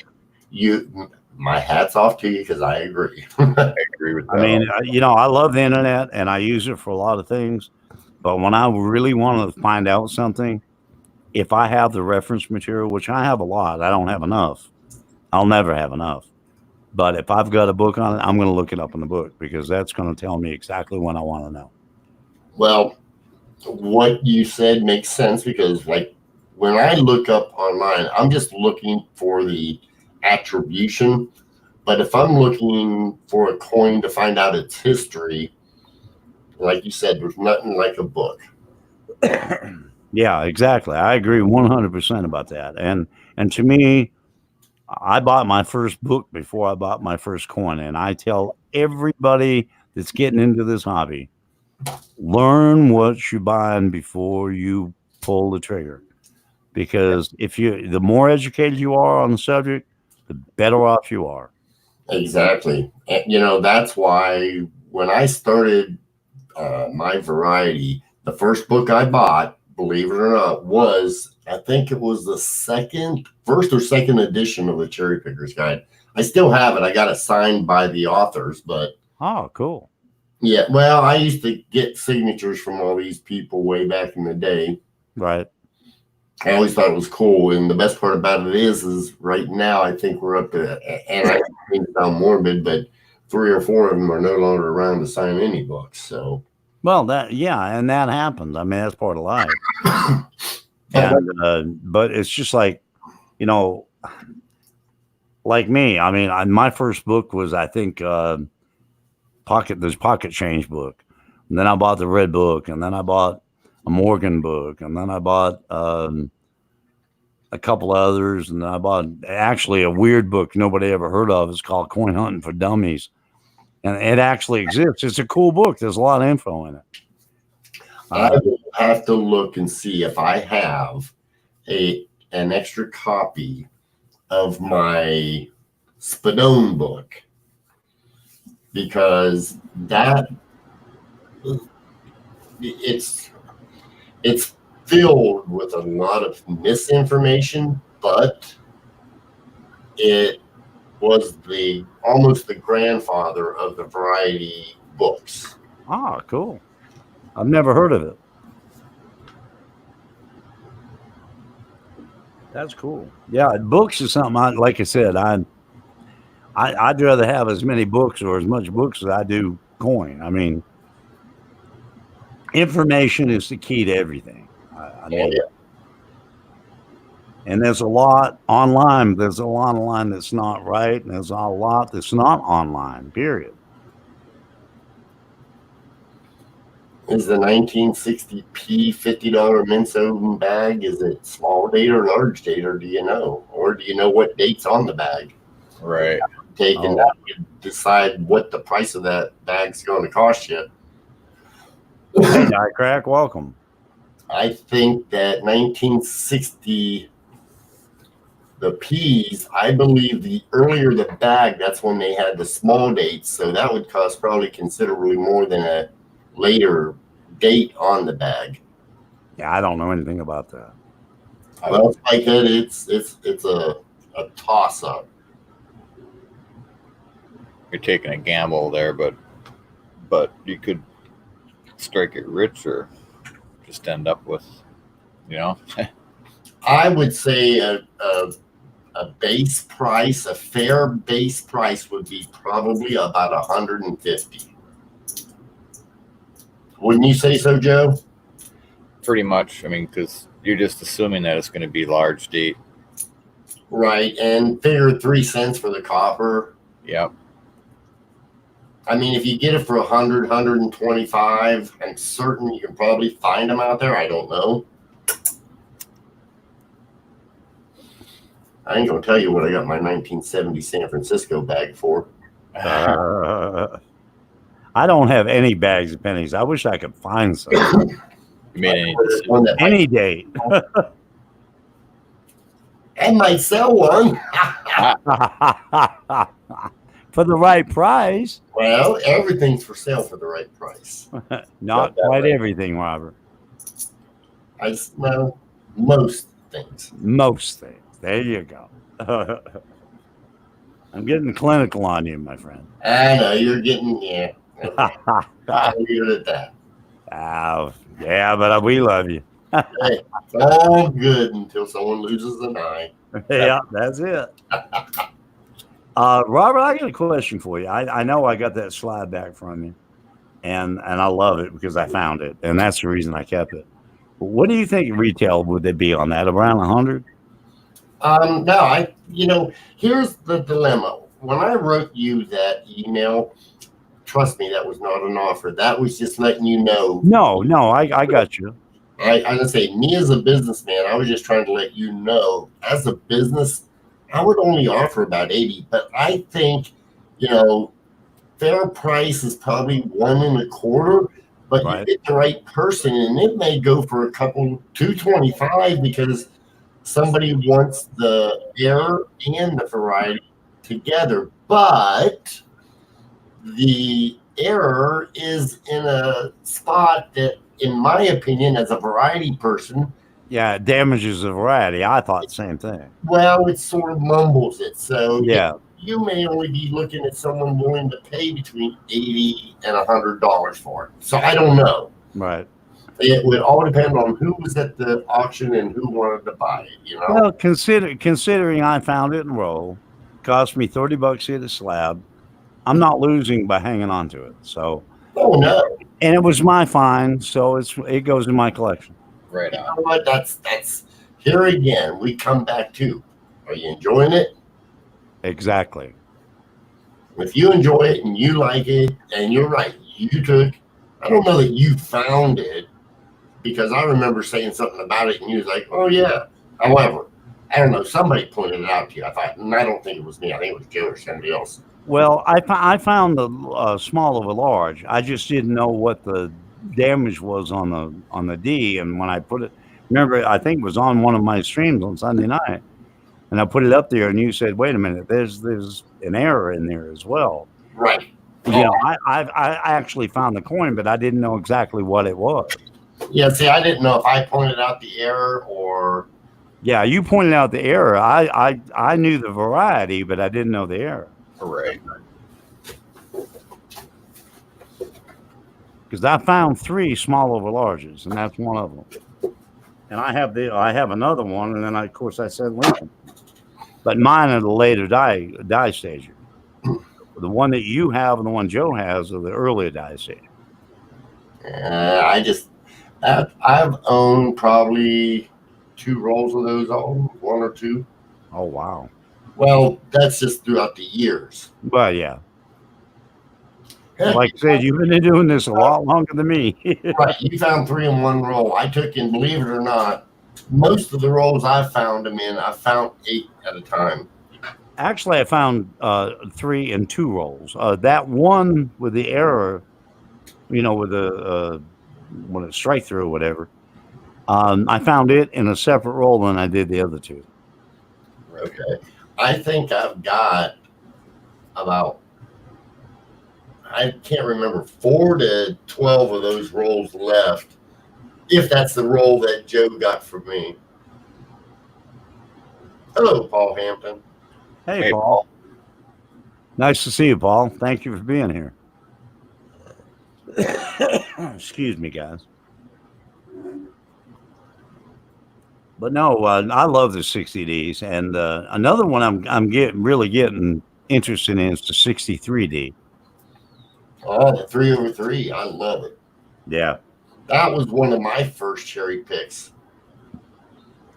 My hat's off to you because I agree. I agree with that. I mean, I love the internet and I use it for a lot of things. But when I really want to find out something, if I have the reference material, which I have a lot, I don't have enough. I'll never have enough. But if I've got a book on it, I'm going to look it up in the book because that's going to tell me exactly what I want to know. Well, what you said makes sense because, like, when I look up online, I'm just looking for the attribution. But if I'm looking for a coin to find out its history, like you said, there's nothing like a book. Yeah, exactly. I agree 100% about that. And to me, I bought my first book before I bought my first coin. And I tell everybody that's getting into this hobby, learn what you're buying before you pull the trigger. Because the more educated you are on the subject, the better off you are. Exactly. And, that's why when I started my variety, the first book I bought, believe it or not, I think it was the first or second edition of the Cherry Picker's Guide. I still have it. I got it signed by the authors, but Oh, cool. yeah, well, I used to get signatures from all these people way back in the day. Right. I always thought it was cool, and the best part about it is right now I think we're up to, and I don't mean to sound morbid, but 3 or 4 of them are no longer around to sign any books. So, Well, and that happens. I mean, that's part of life. And but it's just like, like me. I mean, my first book was, I think, Pocket Change book, and then I bought the Red Book, and then I bought a Morgan book, and then I bought a couple others, and then I bought actually a weird book nobody ever heard of. It's called Coin Hunting for Dummies, and it actually exists. It's a cool book. There's a lot of info in it. I will have to look and see if I have an extra copy of my Spadone book, because it's filled with a lot of misinformation, but it was almost the grandfather of the variety books. Ah, cool. I've never heard of it. That's cool. Yeah, books is something like I said, I'd rather have as many books or as much books as I do coin. I mean, information is the key to everything. I mean, and there's a lot online. There's a lot online that's not right, and there's a lot that's not online. Period. Is the 1960p $50 Minso bag, is it small date or large date, or do you know? Or do you know what date's on the bag? Right. Taking that to decide what the price of that bag's going to cost you. Hey, Guy Crack, welcome. I think that 1960, the P's, I believe the earlier the bag, that's when they had the small dates. So that would cost probably considerably more than a later date on the bag. Yeah, I don't know anything about that. Well, like that, it's a toss up. You're taking a gamble there, but you could strike it rich or just end up with, I would say a base price, a fair base price would be probably about 150. Wouldn't you say so, Joe? Pretty much. I mean, because you're just assuming that it's going to be large date. Right, and figure 3 cents for the copper. Yep. I mean, if you get it for 100, 125, I'm certain you can probably find them out there. I don't know. I ain't gonna tell you what I got my 1970 San Francisco bag for. I don't have any bags of pennies. I wish I could find some. You made any date. I might sell one. For the right price. Well, everything's for sale for the right price. Not quite everything, Robert. Most things. Most things. There you go. I'm getting clinical on you, my friend. I know you're getting Okay. I'll leave it at that. Yeah, but we love you. Hey, it's all good until someone loses an eye. Yeah, that's it. Robert, I got a question for you. I know I got that slide back from you, and I love it because I found it, and that's the reason I kept it. What do you think retail would they be on that? Around 100? No, here's the dilemma. When I wrote you that email, trust me, that was not an offer. That was just letting you know. No, I got you. I gonna say, me as a businessman, I was just trying to let you know, as a business, I would only offer about 80, but I think, fair price is probably 1.25, but Right. you get the right person and it may go for a couple 225 because somebody wants the air and the variety together, but the error is in a spot that, in my opinion, as a variety person, Yeah, it damages the variety. I thought the same thing. well, it sort of mumbles it. So Yeah. you may only be looking at someone willing to pay between $80 and $100 for it. So I don't know. Right. It would all depend on who was at the auction and who wanted to buy it. Well, considering I found it in roll, cost me $30 at a slab. I'm not losing by hanging on to it. So, Oh no. and it was my find, so it goes in my collection. Right You on. know what? That's here again. We come back to: are you enjoying it? Exactly. If you enjoy it and you like it, and you're right, I don't know that you found it, because I remember saying something about it and you was like, oh yeah. However, I don't know, somebody pointed it out to you. And I don't think it was me. I think it was Joe or somebody else. Well, I found the small of a large. I just didn't know what the damage was on the D, and when I put it, remember, I think it was on one of my streams on Sunday night, and I put it up there, and you said, "Wait a minute, there's an error in there as well." Right. I actually found the coin, but I didn't know exactly what it was. Yeah, see, I didn't know if I pointed out the error or... Yeah, you pointed out the error. I knew the variety, but I didn't know the error. Right. Because I found 3 small over larges, and that's one of them. And I have another one, and then of course I said Lincoln. But mine are the later die stages. The one that you have and the one Joe has are the earlier die stage. I've owned probably 2 rolls of those, 1 or 2. Oh wow. Well, that's just throughout the years. Well, yeah. Like I said, you've been doing this a lot longer than me. Right, you found 3 in 1 roll. I took in, believe it or not, most of the rolls I found them in, I found 8 at a time. Actually, I found 3 in 2 rolls. That one with the error, with the when it strike through or whatever, I found it in a separate roll than I did the other 2. Okay. I think I've got about, I can't remember, 4 to 12 of those rolls left, if that's the roll that Joe got from me. Hello, Paul Hampton. Hey, Paul. Nice to see you, Paul. Thank you for being here. Excuse me, guys. But no, I love the 60Ds, and another one I'm really getting interested in is the 63D. Oh, the 3/3. I love it. Yeah. That was one of my first cherry picks.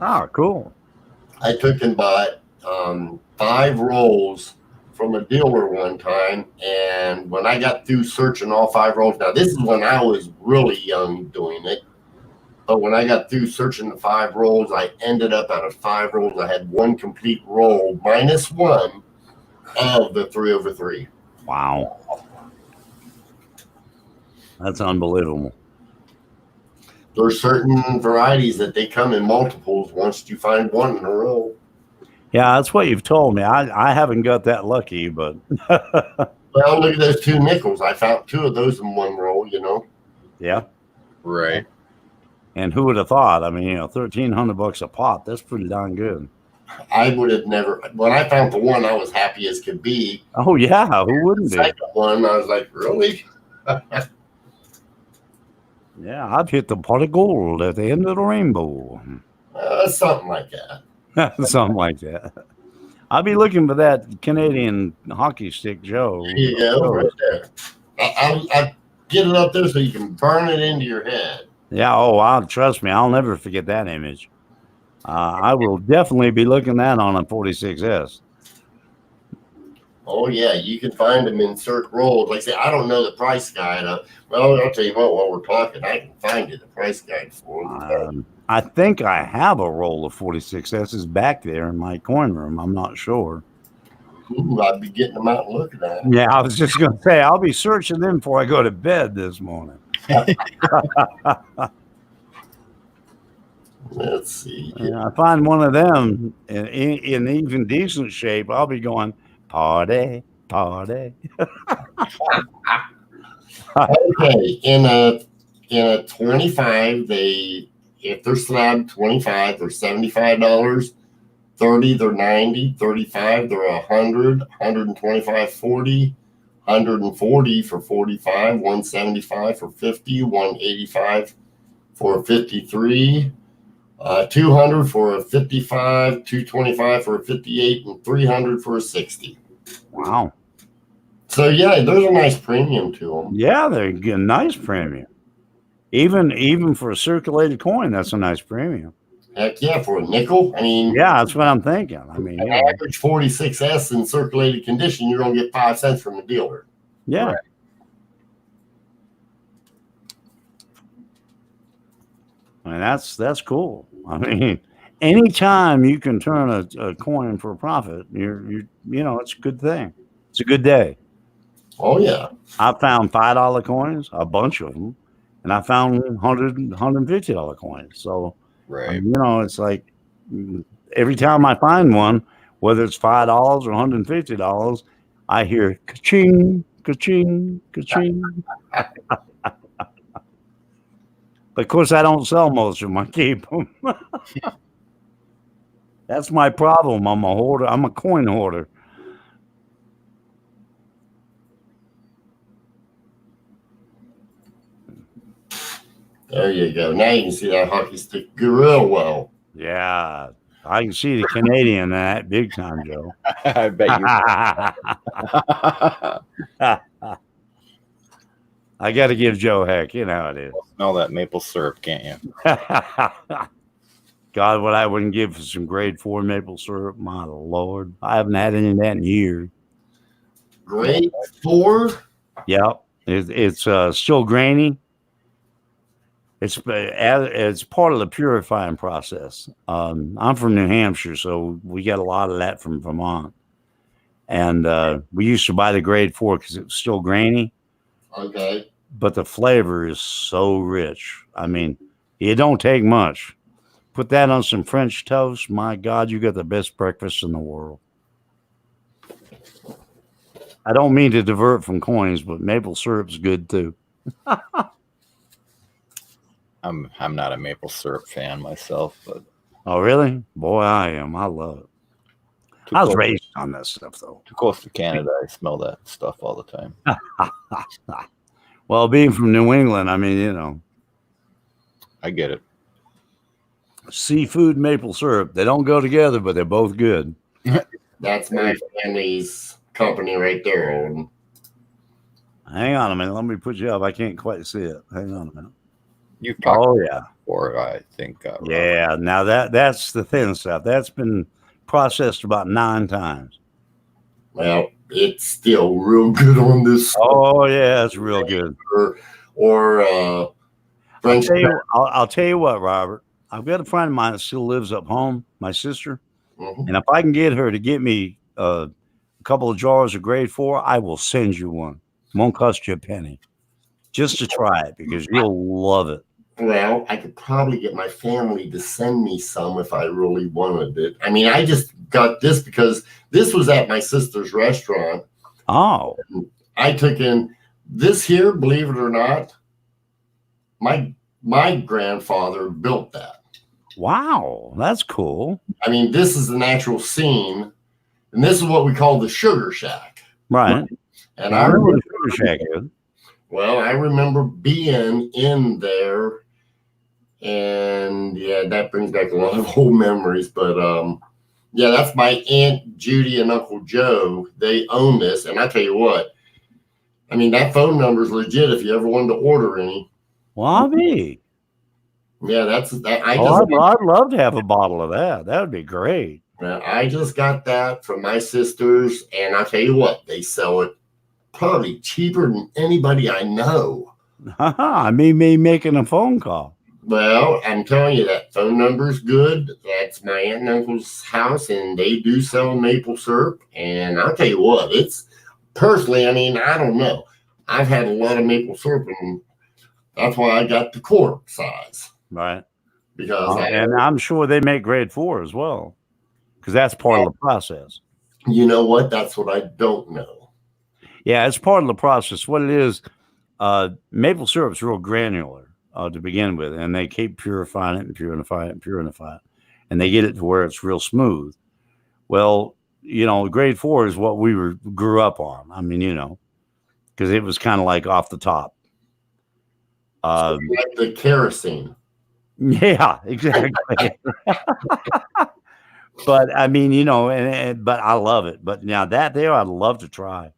Oh, cool. I took and bought 5 rolls from a dealer one time, and when I got through searching all 5 rolls, now this is when I was really young doing it, but when I got through searching the 5 rolls, I ended up out of 5 rolls, I had 1 complete roll minus 1 of the 3/3. Wow. That's unbelievable. There's certain varieties that they come in multiples once you find 1 in a row. Yeah, that's what you've told me. I haven't got that lucky, but Well, look at those 2 nickels. I found 2 of those in 1 roll, yeah. Right. And who would have thought? I mean, $1,300 a pop. That's pretty darn good. I would have never. When I found the one, I was happy as could be. Oh yeah, who The wouldn't be? second one, I was like, really? Yeah, I've hit the pot of gold at the end of the rainbow. Something like that. Something like that. I'll be looking for that Canadian hockey stick, Joe. There you go, right there. I get it up there so you can burn it into your head. Yeah, trust me, I'll never forget that image. I will definitely be looking that on a 46S. Oh yeah, you can find them in certain rolls. Like I say, I don't know the price guide. Well, I'll tell you what. While we're talking, I can find you the price guide for them. I think I have a roll of 46S's back there in my coin room. I'm not sure. I'd be getting them out and looking at them. Yeah, I was just going to say, I'll be searching them before I go to bed this morning. Let's see. Yeah, I find one of them in even decent shape, I'll be going, party, party. Okay, in a 25, if they're slab 25, they're $75. 30, they're 90. 35, they're 100. 125, 40. 140 for 45. 175 for 50. 185 for 53. 200 for a 55. 225 for a 58, and 300 for a 60. Wow. So yeah, there's a nice premium to them. Yeah, they're a nice premium. Even for a circulated coin, that's a nice premium. Heck yeah, for a nickel. I mean, Yeah, that's what I'm thinking. I mean, an you know, average 46S in circulated condition, you're gonna get 5 cents from the dealer. yeah. Right. I mean, that's cool. I mean, anytime you can turn a coin for a profit, you know, it's a good thing. It's a good day. Oh yeah. I found $5 coins, a bunch of them, and I found $150 coins. So, Right. you know, it's like every time I find one, whether it's $5 or $150, I hear ka-ching, ka-ching, ka-ching. But of course, I don't sell most of them. I keep them. That's my problem. I'm a hoarder. I'm a coin hoarder. There you go. Now you can see that hockey stick real well. Yeah, I can see the Canadian in that big time, Joe. I bet you. I got to give Joe heck. You know how it is. Smell that maple syrup, can't you? God, what I wouldn't give for some grade 4 maple syrup. My Lord. I haven't had any of that in years. Grade 4. Yep. It's still grainy. It's part of the purifying process. I'm from New Hampshire, so we get a lot of that from Vermont. And we used to buy the grade 4 because it was still grainy. Okay. But the flavor is so rich. I mean, it don't take much. Put that on some French toast. My God, you got the best breakfast in the world. I don't mean to divert from coins, but maple syrup's good too. I'm not a maple syrup fan myself, but Oh, really? Boy, I am. I love it. I was raised on that stuff, though. too close to Canada. I smell that stuff all the time. Well, being from New England, I mean, you know, I get it. seafood and maple syrup, they don't go together, but they're both good. That's my family's company right there, Olden. Hang on a minute. Let me put you up. I can't quite see it. Hang on a minute. You've talked Oh, yeah. before, I think. Yeah. Now, that's the thin stuff. That's been processed about 9 times. Well, it's still real good on this. Oh, yeah. It's real good. Or French. I'll tell you what, Robert. I've got a friend of mine that still lives up home, my sister. Mhm. And if I can get her to get me a couple of jars of grade 4, I will send you one. Won't cost you a penny. Just to try it because you'll love it. Well, I could probably get my family to send me some if I really wanted it. I mean, I just got this because this was at my sister's restaurant. Oh, I took in this here, believe it or not, my grandfather built that. Wow, that's cool. I mean, this is the natural scene, and this is what we call the Sugar Shack. Right. And I remember the Sugar Shack is. well, I remember being in there, and yeah, that brings back a lot of old memories. But yeah, that's my Aunt Judy and Uncle Joe. They own this, and I tell you what, I mean, that phone number is legit if you ever wanted to order any. Well, I'll be. Yeah, that's that. I'd love to have a bottle of that. That would be great. I just got that from my sisters, and I tell you what, they sell it probably cheaper than anybody I know. I mean, me making a phone call. Well, I'm telling you, that phone number's good. That's my aunt and uncle's house, and they do sell maple syrup. And I'll tell you what, it's personally, I mean, I don't know. I've had a lot of maple syrup, and that's why I got the quart size. Right. Because and I'm sure they make grade 4 as well, because that's part of the process. You know what? That's what I don't know. Yeah, it's part of the process. What it is, maple syrup's real granular to begin with, and they keep purifying it and purifying it and purifying it, and they get it to where it's real smooth. Well, you know, grade 4 is what we grew up on. I mean, you know, because it was kind of like off the top. Like the kerosene. Yeah, exactly. But I mean, you know, but I love it. But now that there, I'd love to try.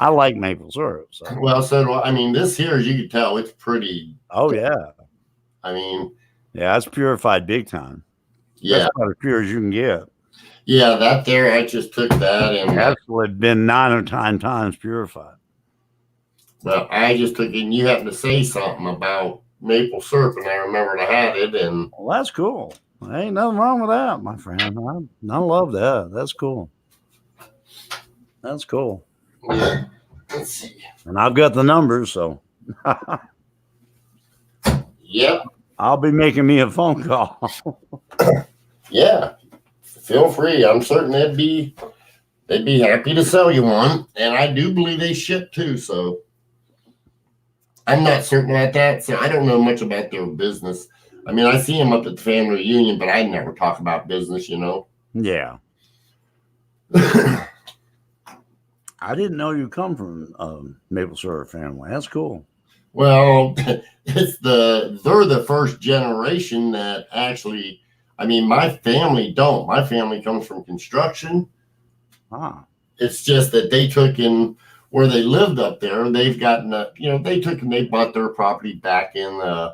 I like maple syrup. So. Well, so I mean, this here, as you can tell, it's pretty. Oh yeah. I mean, yeah, it's purified big time. Yeah, that's about as pure as you can get. Yeah, that there, I just took that and that's been 9 or 10 times purified. Well, I just took it, and you happened to say something about maple syrup, and I remembered I had it, and well, that's cool. There ain't nothing wrong with that, my friend. I love that. That's cool. That's cool. Yeah. Let's see. And I've got the numbers, so. Yep. I'll be making me a phone call. Yeah. Feel free. I'm certain they'd be happy to sell you one, and I do believe they ship too. So I'm not certain about that. So I don't know much about their business. I mean, I see them up at the family reunion, but I never talk about business, you know. Yeah. I didn't know you come from maple syrup family. That's cool. Well, they're the first generation that actually. I mean, my family don't. My family comes from construction. It's just that they took in where they lived up there. They've gotten, they bought their property back in, I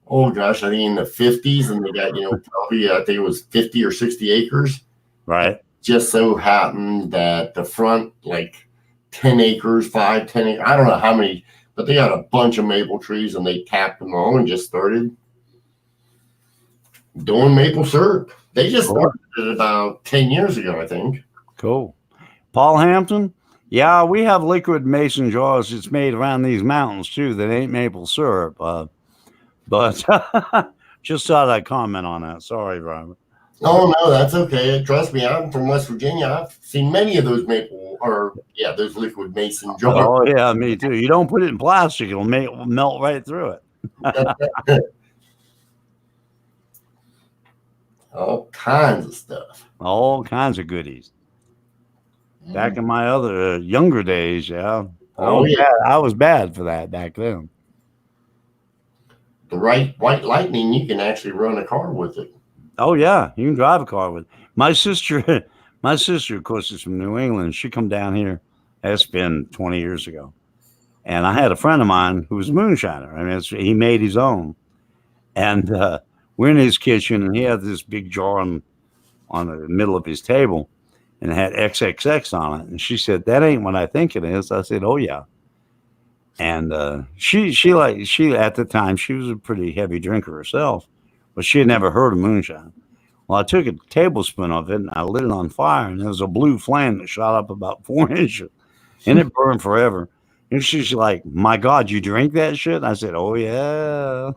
think in the 50s. And they got, probably, I think it was 50 or 60 acres. Right. Just so happened that the front, like 10 acres, 10 acres, I don't know how many, but they got a bunch of maple trees and they tapped them all and just started doing maple syrup. They just started it about 10 years ago, I think. Cool. Paul Hampton? Yeah, we have liquid mason jars that's made around these mountains too that ain't maple syrup. But just thought I'd comment on that. Sorry, Robert. Oh, no, that's okay. Trust me, I'm from West Virginia. I've seen many of those those liquid mason jars. Oh, yeah, me too. You don't put it in plastic, it'll melt right through it. All kinds of stuff. All kinds of goodies. Back in my other younger days, yeah. I was bad for that back then. The right white lightning, you can actually run a car with it. Oh yeah, you can drive a car with it. My sister, of course, is from New England. She come down here. That's been 20 years ago. And I had a friend of mine who was a moonshiner. I mean, he made his own. And we're in his kitchen, and he had this big jar on the middle of his table, and it had XXX on it. And she said, "That ain't what I think it is." I said, "Oh yeah." And she at the time, she was a pretty heavy drinker herself, but she had never heard of moonshine. Well, I took a tablespoon of it and I lit it on fire, and there was a blue flame that shot up about 4 inches, and it burned forever. And she's like, "My God, you drink that shit?" I said, "Oh yeah."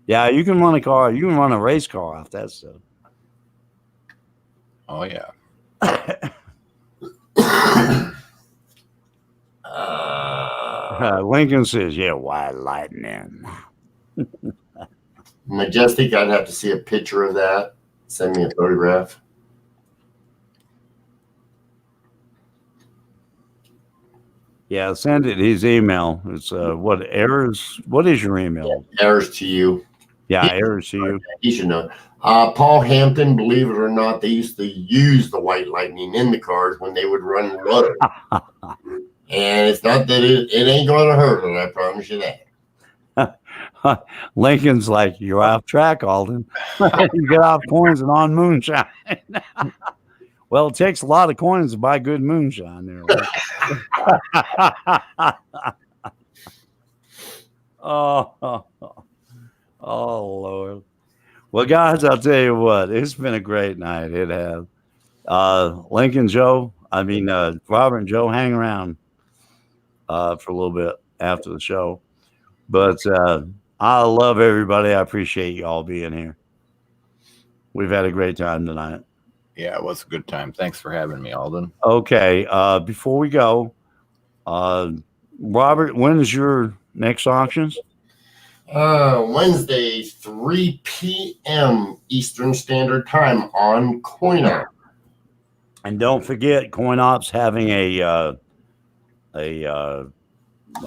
Yeah, you can run a car. You can run a race car off that stuff. Oh yeah. Lincoln says, "Yeah, white lightning." Majestic, I'd have to see a picture of that. Send me a photograph. Yeah, send it his email. It's what errors? What is your email? Errors to you. Yeah, errors to you. He should know. Paul Hampton, believe it or not, they used to use the White Lightning in the cars when they would run low. And it's not that it ain't going to hurt it, I promise you that. Lincoln's like, you're off track, Alden. You get off coins and on moonshine. Well, it takes a lot of coins to buy good moonshine there. Oh, Lord. Well, guys, I'll tell you what, it's been a great night. It has. Lincoln, Joe, Robert and Joe, hang around for a little bit after the show. But I love everybody. I appreciate you all being here. We've had a great time tonight. Yeah, it was a good time. Thanks for having me, Alden. Okay. Before we go, Robert, when is your next auctions? Wednesday, 3 p.m. Eastern Standard Time on CoinOp. And don't forget, CoinOp's having a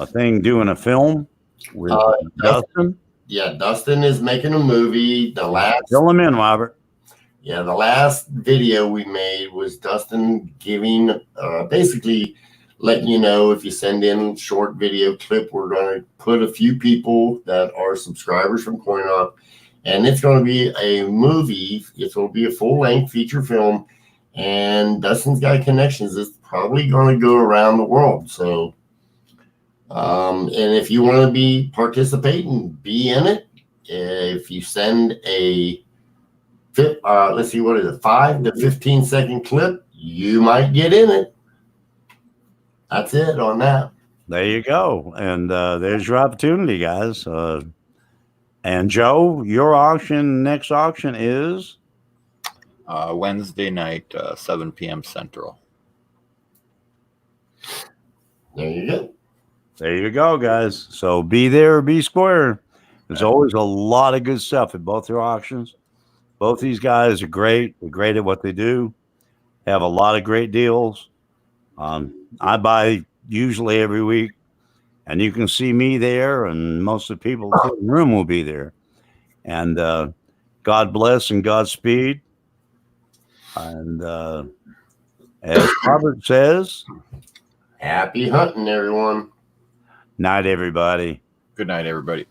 thing doing a film with Dustin. Yeah, Dustin is making a movie. Fill him in, Robert. Yeah, the last video we made was Dustin giving, basically letting you know if you send in short video clip, we're going to put a few people that are subscribers from CoinOp, and it's going to be a movie. It will be a full-length feature film, and Dustin's got connections. It's probably going to go around the world. So, and if you want to participate and be in it, if you send a let's see, what is it, 5 to 15 second clip, you might get in it. That's it on that. There you go. And there's your opportunity, guys. And Joe, your next auction is? Wednesday night, 7 p.m. Central. There you go. There you go, guys. So be there or be square. There's always a lot of good stuff at both your auctions. Both these guys are great. They're great at what they do. Have a lot of great deals. I buy usually every week, and you can see me there, and most of the people in the room will be there. And God bless and Godspeed. And as Robert says, happy hunting, everyone. night, everybody. Good night, everybody.